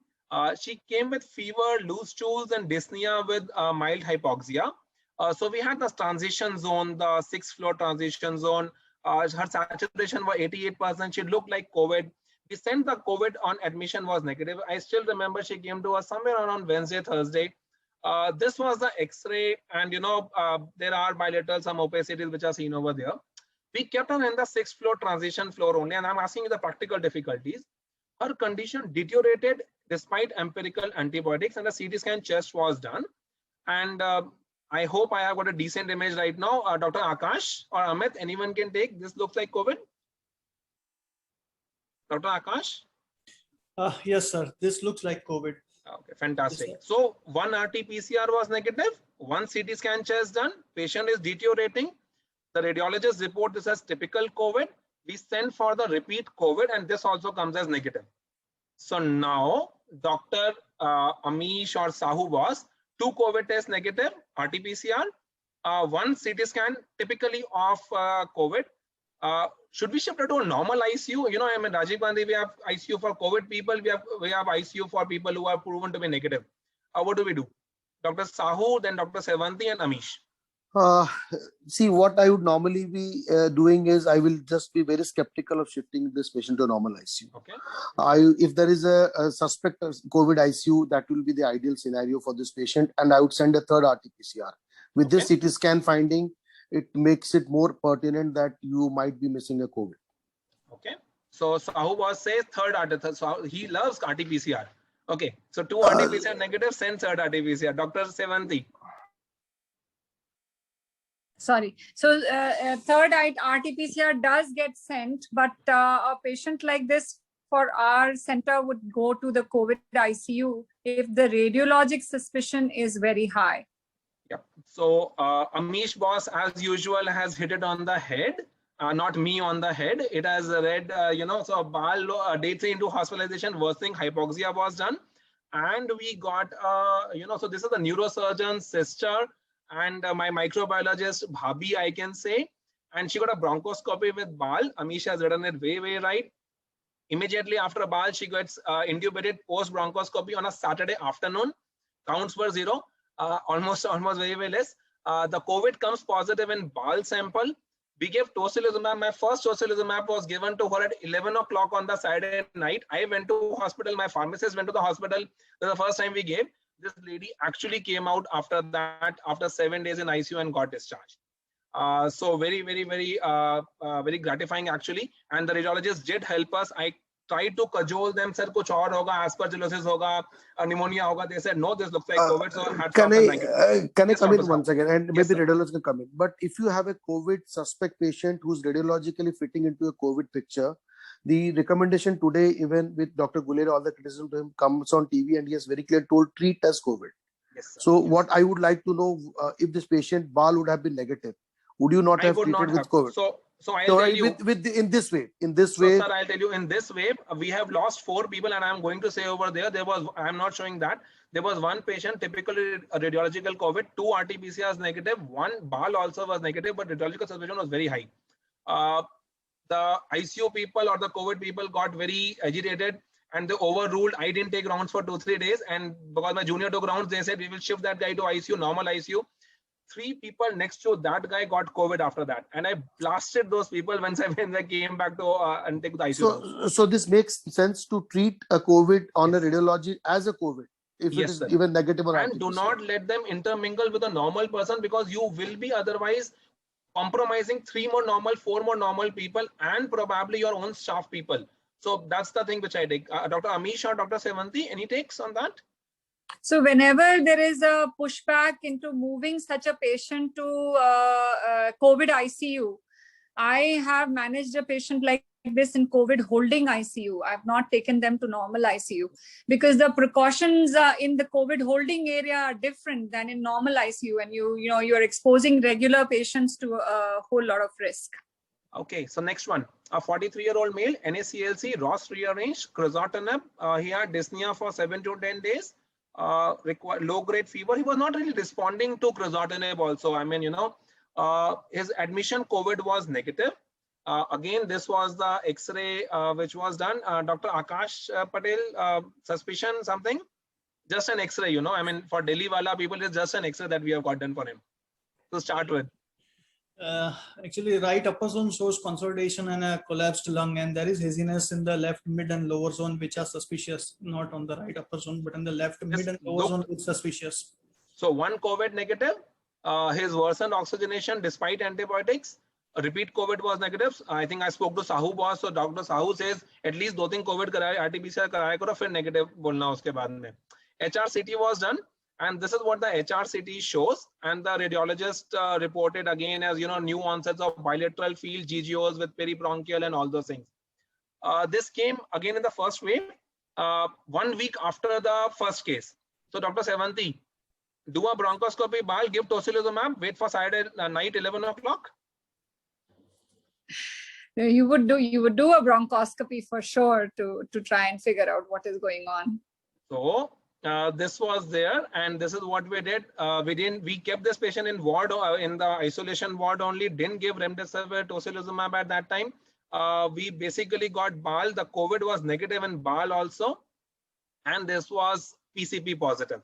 She came with fever, loose stools, and dyspnea with mild hypoxia. So we had this transition zone, the 6th floor transition zone. Her saturation was 88%. She looked like COVID. We sent the COVID on admission was negative. I still remember she came to us somewhere around Wednesday, Thursday. This was the X-ray, and there are bilateral some opacities which are seen over there. We kept her in the 6th floor transition floor only, and I'm asking you the practical difficulties. Her condition deteriorated despite empirical antibiotics, and the CT scan chest was done. And I hope I have got a decent image right now. Dr. Akash or Amit, anyone can take. This looks like COVID. Dr. Akash? Yes, sir. This looks like COVID. Okay, fantastic. Yes, so 1 RT-PCR was negative, 1 CT scan chest done. Patient is deteriorating. The radiologist report this as typical COVID. We send for the repeat COVID, and this also comes as negative. So now Dr. Amish or Sahoo was 2 COVID tests negative, RT-PCR, 1 CT scan typically of COVID. Should we shift it to a normal ICU? I mean, Rajiv Gandhi, we have ICU for COVID people. We have ICU for people who are proven to be negative. What do we do? Dr. Sahoo, then Dr. Sevanti and Amish. See, what I would normally be doing is I will just be very skeptical of shifting this patient to a normal ICU. Okay. If there is a suspect of COVID ICU, that will be the ideal scenario for this patient, and I would send a 3rd RT-PCR. With this CT scan finding, it makes it more pertinent that you might be missing a COVID. Okay. So Sahoo was says 3rd RT, so he loves RT-PCR. Okay. So 2 RT-PCR negative, send 3rd RT-PCR. Dr. Sevanti. Sorry. So third RT-PCR does get sent, but a patient like this for our center would go to the COVID ICU if the radiologic suspicion is very high. Yeah. So Amish boss, as usual, has hit it on the head. Not me on the head. It has read, so Bal day 3 into hospitalization, worsening hypoxia was done. And we got, so this is the neurosurgeon's sister and my microbiologist, Bhabi, I can say. And she got a bronchoscopy with Bal. Amish has written it way right. Immediately after Bal, she gets intubated post bronchoscopy on a Saturday afternoon. Counts were 0, almost very less. The COVID comes positive in Bal sample. We gave tocilizumab. My first tocilizumab was given to her at 11 o'clock on the Saturday night. I went to hospital. My pharmacist went to the hospital. This is the first time we gave. This lady actually came out after that, after 7 days in ICU and got discharged. So very gratifying actually. And the radiologist did help us. I tried to cajole them, sir, kuch aur hoga, aspergillosis hoga, pneumonia hoga. They said, no, this looks like COVID. So can I come in once again? And Yes, maybe radiologists can come in. But if you have a COVID suspect patient who's radiologically fitting into a COVID picture, the recommendation today, even with Dr. Gulera, all the criticism to him comes on TV and he has very clearly told treat as COVID. Yes, sir. So what I would like to know, if this patient Bal would have been negative, would you not have treated with COVID? So I'll tell you in this way. So sir, I'll tell you in this way, we have lost 4 people, and I'm going to say over there, I'm not showing that. There was one patient, typically a radiological COVID, 2 RT-PCRs negative, 1 Bal also was negative, but radiological suspicion was very high. The ICU people or the COVID people got very agitated and they overruled. I didn't take rounds for 2-3 days, and because my junior took rounds, they said we will shift that guy to ICU, normal ICU. 3 people next to that guy got COVID after that, and I blasted those people when I came back to and take the ICU. So this makes sense to treat a COVID on a radiology as a COVID if it is even negative or and do not let them intermingle with a normal person, because you will be otherwise compromising 3 more normal, 4 more normal people, and probably your own staff people. So that's the thing which I take. Dr. Amish or Dr. Sevanti, any takes on that? So whenever there is a pushback into moving such a patient to COVID ICU, I have managed a patient like this in COVID holding ICU. I've not taken them to normal ICU because the precautions in the COVID holding area are different than in normal ICU, and you're exposing regular patients to a whole lot of risk. Okay, so next one, a 43-year-old male, NACLC, Ross rearranged, crizotinib. He had dyspnea for 7 to 10 days. Required low-grade fever. He was not really responding to crizotinib also. I mean, his admission COVID was negative. Again, this was the X-ray which was done. Dr. Akash Patel, suspicion something? Just an X-ray, I mean, for Delhi wala people, it's just an X-ray that we have got done for him. To start with. Actually, right upper zone shows consolidation and a collapsed lung, and there is haziness in the left mid and lower zone, which are suspicious. Not on the right upper zone, but in the left mid and lower zone, it's suspicious. So 1 COVID negative, his worsened oxygenation despite antibiotics. A repeat COVID was negative. I think I spoke to Sahoo boss, so Dr. Sahoo says at least 2-3 COVID कराए, RT-PCR कराए करो, फिर negative बोलना उसके बाद में. HRCT was done. And this is what the HRCT shows. And the radiologist reported again as, new onsets of bilateral field GGOs with peribronchial and all those things. This came again in the first wave, 1 week after the first case. So Dr. Sevanti, do a bronchoscopy, Bal, give tocilizumab, wait for Saturday night 11 o'clock. You would do a bronchoscopy for sure to try and figure out what is going on. So this was there, and this is what we did. We kept this patient in ward, in the isolation ward only, didn't give remdesivir, tocilizumab at that time. We basically got Bal. The COVID was negative in Bal also, and this was PCP positive.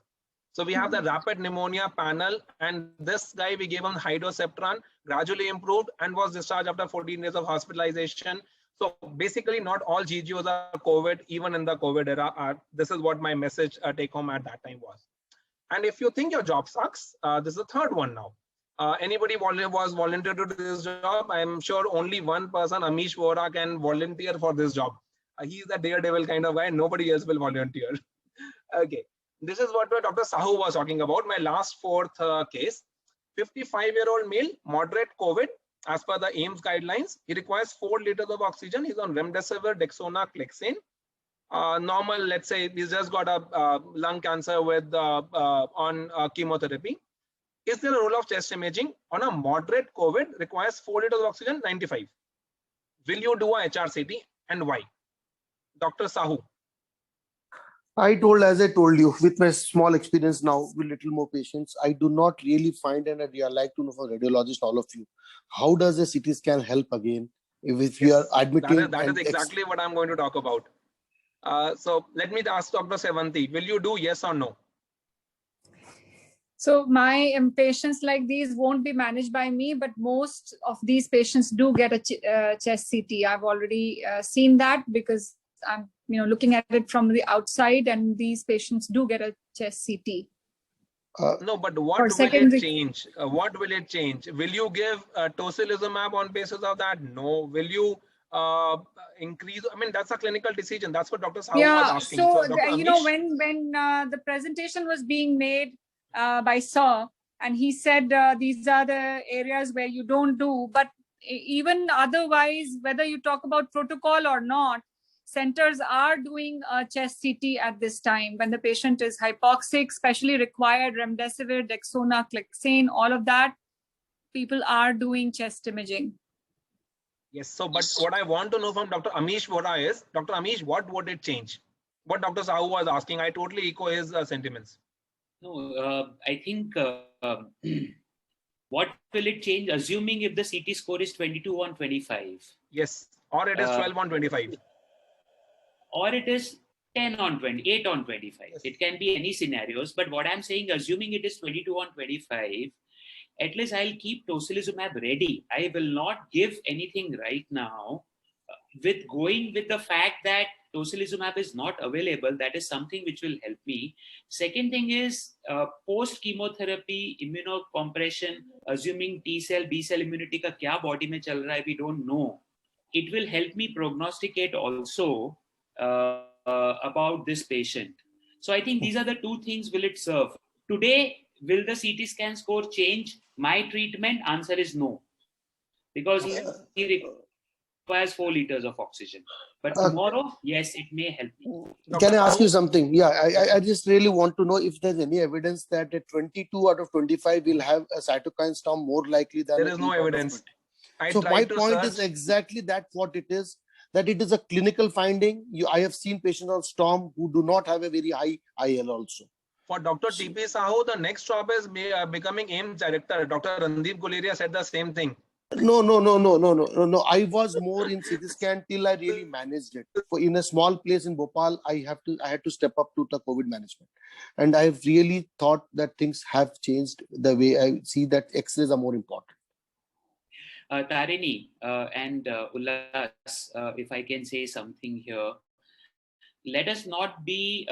So we have the rapid pneumonia panel, and this guy, we gave him hydroseptran, gradually improved and was discharged after 14 days of hospitalization. So basically not all GGOs are COVID, even in the COVID era. This is what my message take home at that time was. And if you think your job sucks, this is the third one now. Anybody was volunteer to do this job? I'm sure only one person, Amish Vora, can volunteer for this job. He's a daredevil kind of guy. Nobody else will volunteer. Okay. This is what Dr. Sahoo was talking about, my last 4th case. 55-year-old male, moderate COVID, as per the AIMS guidelines. He requires 4 liters of oxygen. He's on remdesivir, dexona, clexane. Normal, let's say he's just got a lung cancer with on chemotherapy. Is there a role of chest imaging on a moderate COVID? Requires 4 liters of oxygen, 95. Will you do a HRCT and why? Dr. Sahoo. As I told you, with my small experience now, with little more patients, I do not really find, and I'd like to know from radiologist, all of you, how does a CT scan help again if you are admitting? That is exactly what I'm going to talk about. So let me ask Dr. Sevanti, will you do yes or no? So my patients like these won't be managed by me, but most of these patients do get a chest CT. I've already seen that because I'm looking at it from the outside, and these patients do get a chest CT. No, but what will it change? What will it change? Will you give tocilizumab on basis of that? No. Will you increase? I mean, that's a clinical decision. That's what Dr. Sahoo was asking. So when the presentation was being made by Saw, and he said these are the areas where you don't do, but even otherwise, whether you talk about protocol or not, centers are doing a chest CT at this time when the patient is hypoxic, especially required remdesivir, dexona, clexane, all of that. People are doing chest imaging. Yes. So, but what I want to know from Dr. Amish Vora is, Dr. Amish, what would it change? What Dr. Sahoo was asking, I totally echo his sentiments. No, I think what will it change? Assuming if the CT score is 22 on 25. Yes. Or it is 12 on 25. Or it is 10 on 20, 8 on 25. Yes. It can be any scenarios. But what I'm saying, assuming it is 22 on 25, at least I'll keep tocilizumab ready. I will not give anything right now with going with the fact that tocilizumab is not available. That is something which will help me. Second thing is post chemotherapy immunocompression, assuming T cell, B cell immunity ka kya body mein chal raha hai, we don't know. It will help me prognosticate also about this patient. So I think these are the two things will it serve. Today, will the CT scan score change my treatment? Answer is no. Because he requires 4 liters of oxygen. But tomorrow, yes, it may help me. Can I ask you something? Yeah, I just really want to know if there's any evidence that a 22 out of 25 will have a cytokine storm more likely than there is no evidence. So my point is exactly that what it is, that it is a clinical finding. I have seen patients on storm who do not have a very high IL also. For Dr. T.P. Sahoo, the next stop is becoming AIMS director. Dr. Randeep Guleria said the same thing. No. I was more in CT scan till I really managed it. For in a small place in Bhopal, I had to step up to the COVID management, and I've really thought that things have changed the way I see that X-rays are more important. Tarini and Ullas, if I can say something here, let us not be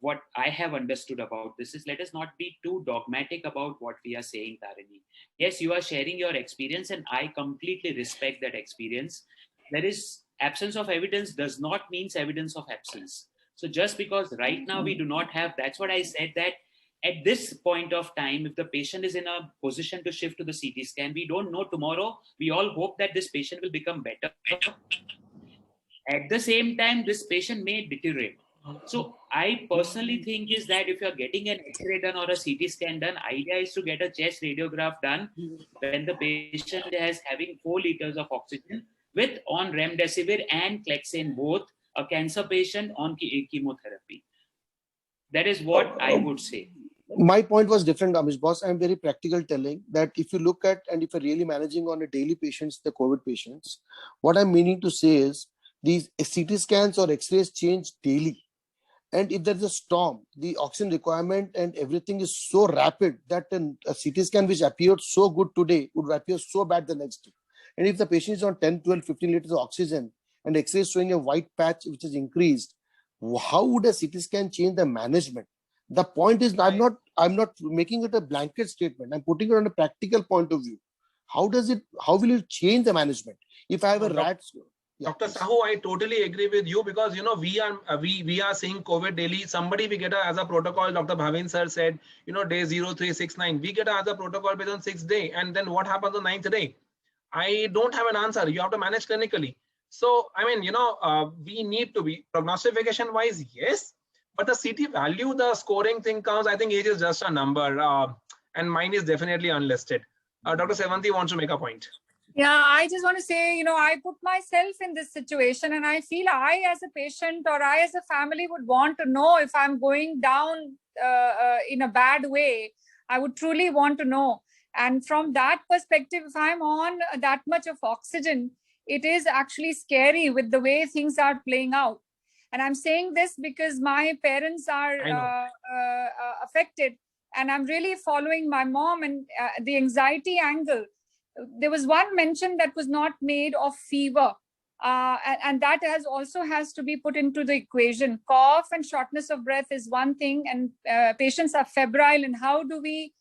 what I have understood about this is, let us not be too dogmatic about what we are saying, Tarini. Yes, you are sharing your experience, and I completely respect that experience. There is absence of evidence does not mean evidence of absence. So just because right now we do not have, that's what I said, that at this point of time, if the patient is in a position to shift to the CT scan, we don't know tomorrow. We all hope that this patient will become better. At the same time, this patient may deteriorate. So I personally think is that if you're getting an X-ray done or a CT scan done, idea is to get a chest radiograph done when the patient is having 4 liters of oxygen with on remdesivir and clexane both, a cancer patient on chemotherapy. That is what I would say. My point was different, Amish boss. I'm very practical telling that if you look at, and if you're really managing on a daily patients, the COVID patients, what I'm meaning to say is these CT scans or X-rays change daily. And if there's a storm, the oxygen requirement and everything is so rapid that a CT scan which appeared so good today would appear so bad the next day. And if the patient is on 10, 12, 15 liters of oxygen and X-ray is showing a white patch which is increased, how would a CT scan change the management? The point is, I'm not making it a blanket statement. I'm putting it on a practical point of view. How will it change the management? If I have a rat, Dr. Sahoo, I totally agree with you because we are seeing COVID daily. Somebody we get as a protocol. Dr. Bhavin sir said, day 0369. We get as a protocol based on 6th day, and then what happens on 9th day? I don't have an answer. You have to manage clinically. So I mean, we need to be prognostication wise, yes, but the CT value, the scoring thing counts. I think age is just a number, and mine is definitely unlisted. Dr. Sevanti wants to make a point. Yeah, I just want to say, I put myself in this situation and I feel I as a patient or I as a family would want to know if I'm going down in a bad way. I would truly want to know. And from that perspective, if I'm on that much of oxygen, it is actually scary with the way things are playing out. And I'm saying this because my parents are affected and I'm really following my mom and the anxiety angle. There was one mention that was not made of fever, and that has to be put into the equation. Cough and shortness of breath is one thing, and patients are febrile. And how do we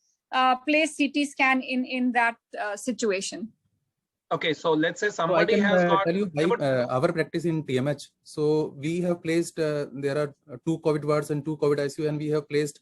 place CT scan in that situation? Okay, so let's say somebody has got. Tell you our practice in TMH. So we have placed. There are 2 COVID wards and 2 COVID ICU, and we have placed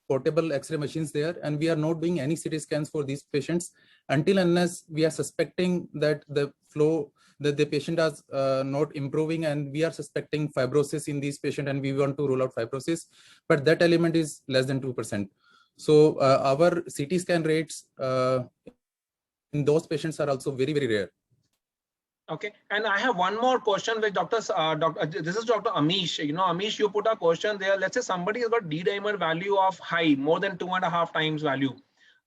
portable X-ray machines there, and we are not doing any CT scans for these patients until unless we are suspecting that the flow, that the patient is not improving, and we are suspecting fibrosis in these patients, and we want to rule out fibrosis, but that element is less than 2%. So our CT scan rates in those patients are also very, very rare. Okay, and I have one more question with this is Dr. Amish. Amish, you put a question there. Let's say somebody has got D-dimer value of high, more than 2.5 times value.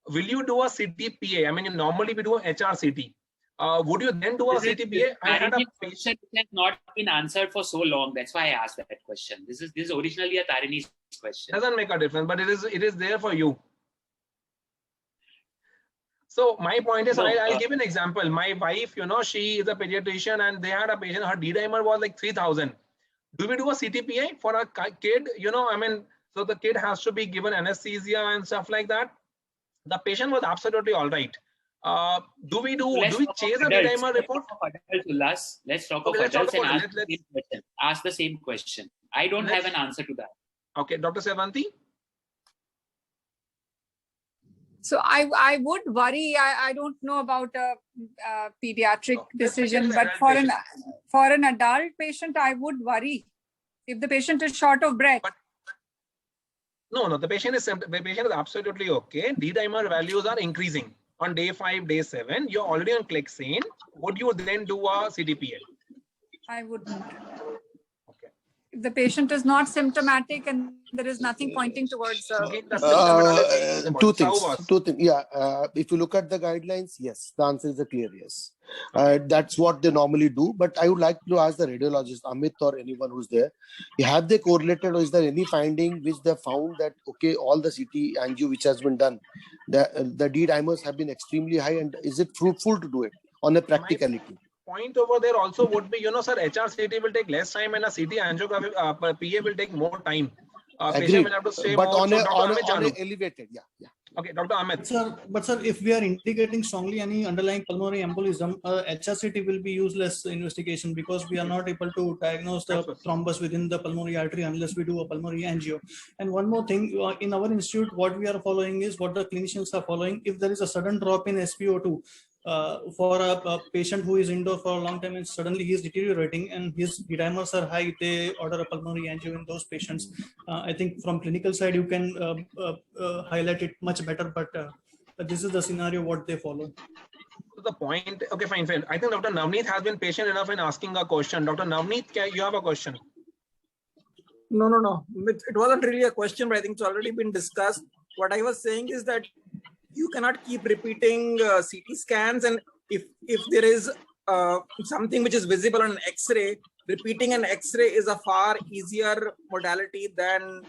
Will you do a CTPA? I mean, normally we do a HRCT. Would you then do a CTPA? I had a question that has not been answered for so long. That's why I asked that question. This is originally a Tarini's question. Doesn't make a difference, but it is there for you. So my point is, I'll give an example. My wife, she is a pediatrician and they had a patient, her D-dimer was like 3000. Do we do a CTPA for a kid? I mean, so the kid has to be given anesthesia and stuff like that. The patient was absolutely all right. Do we chase a D-dimer report? Let's talk of adults and ask the same question. I don't have an answer to that. Okay, Dr. Sevanti? So I would worry. I don't know about a pediatric decision, but for an adult patient, I would worry if the patient is short of breath. But no, the patient is absolutely okay. D-dimer values are increasing on day 5, day 7. You're already on Clexane. Would you then do a CTPA? I wouldn't. If the patient is not symptomatic and there is nothing pointing towards two things. Yeah, if you look at the guidelines, yes, the answer is a clear yes. That's what they normally do. But I would like to ask the radiologist, Amit or anyone who's there, have they correlated or is there any finding which they found that, okay, all the CT angio which has been done, the D-dimers have been extremely high, and is it fruitful to do it on a practicality? Point over there also would be, sir, HRCT will take less time and a CT angiography PA will take more time. Patient will have to stay but more. on a elevated, yeah. Okay, Dr. Amit. But sir, if we are indicating strongly any underlying pulmonary embolism, HRCT will be useless investigation because we are not able to diagnose the thrombus within the pulmonary artery unless we do a pulmonary angio. And one more thing, in our institute, what we are following is what the clinicians are following. If there is a sudden drop in SpO2, for a patient who is indoor for a long time and suddenly he is deteriorating and his D-dimers are high, they order a pulmonary angio in those patients. I think from clinical side you can highlight it much better, but this is the scenario what they follow. The point, okay, fine. I think Dr. Navneet has been patient enough in asking a question. Dr. Navneet, you have a question? No. It wasn't really a question, but I think it's already been discussed. What I was saying is that you cannot keep repeating CT scans, and if there is something which is visible on an X-ray, repeating an X-ray is a far easier modality than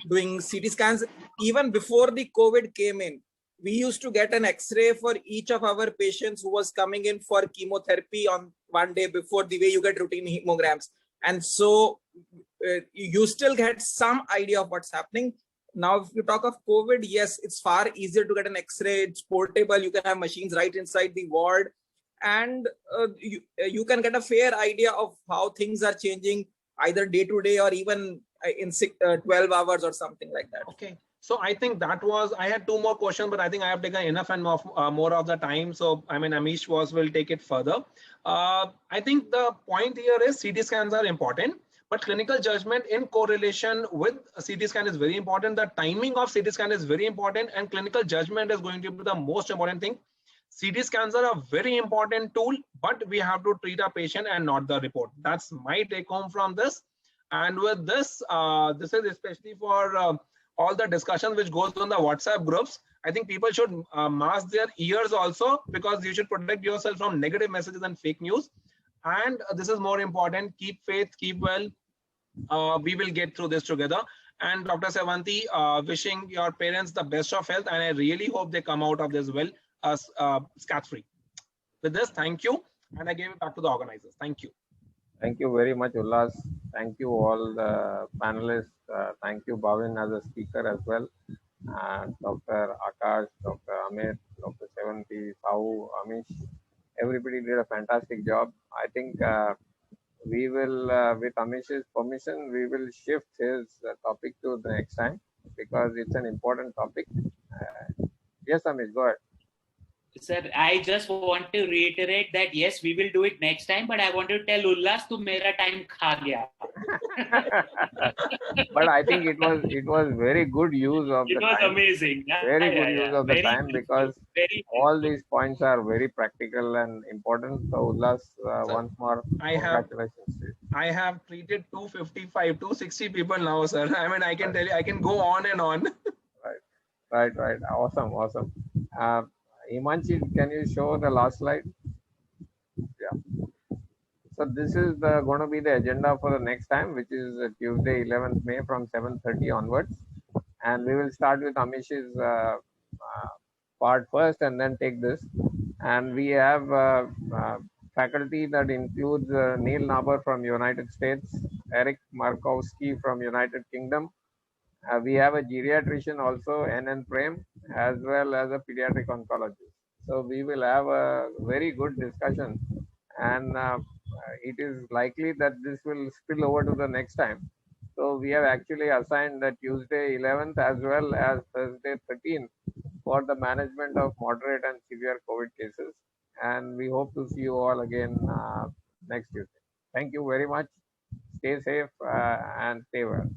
doing CT scans. Even before the COVID came in, we used to get an X-ray for each of our patients who was coming in for chemotherapy on one day before, the way you get routine hemograms. And so you still get some idea of what's happening. Now, if you talk of COVID, yes, it's far easier to get an X-ray. It's portable. You can have machines right inside the ward. and you can get a fair idea of how things are changing either day to day or even in 12 hours or something like that. Okay. So I think that was, I had two more questions, but I think I have taken enough and more of the time. So I mean, Amish will take it further. I think the point here is CT scans are important, but clinical judgment in correlation with a CT scan is very important. The timing of CT scan is very important, and clinical judgment is going to be the most important thing. CT scans are a very important tool, but we have to treat a patient and not the report. That's my take home from this. And with this, this is especially for all the discussion which goes on the WhatsApp groups. I think people should mask their ears also, because you should protect yourself from negative messages and fake news. And this is more important. Keep faith, keep well. We will get through this together. And Dr. Sevanti, wishing your parents the best of health, and I really hope they come out of this well, scot-free. With this, thank you, and I give it back to the organizers. Thank you. Thank you very much, Ullas. Thank you all the panelists. Thank you, Bhavin, as a speaker as well. Dr. Akash, Dr. Amit, Dr. Sevanti, Sahoo, Amish. Everybody did a fantastic job. I think we will, with Amish's permission, we will shift his topic to the next time, because it's an important topic. Yes, Amish, go ahead. Sir, I just want to reiterate that yes, we will do it next time, but I want to tell Ullas to mera time kha gaya. But I think it was very good use of the time. It was amazing. Very good use of the time, because all these points are very practical and important. So Ullas, once more, congratulations. I have treated 255, 260 people now, sir. I mean, I can tell you, I can go on and on. Right. Awesome. Imanchi, can you show the last slide? Yeah. So this is going to be the agenda for the next time, which is Tuesday, 11th May from 7:30 onwards. And we will start with Amish's part first and then take this. And we have faculty that includes Neil Nabar from United States, Eric Markowski from United Kingdom. We have a geriatrician also, N.N. Prem, as well as a pediatric oncologist. So we will have a very good discussion, and it is likely that this will spill over to the next time. So we have actually assigned the Tuesday 11th as well as Thursday 13th for the management of moderate and severe COVID cases. And we hope to see you all again next Tuesday. Thank you very much. Stay safe and stay well.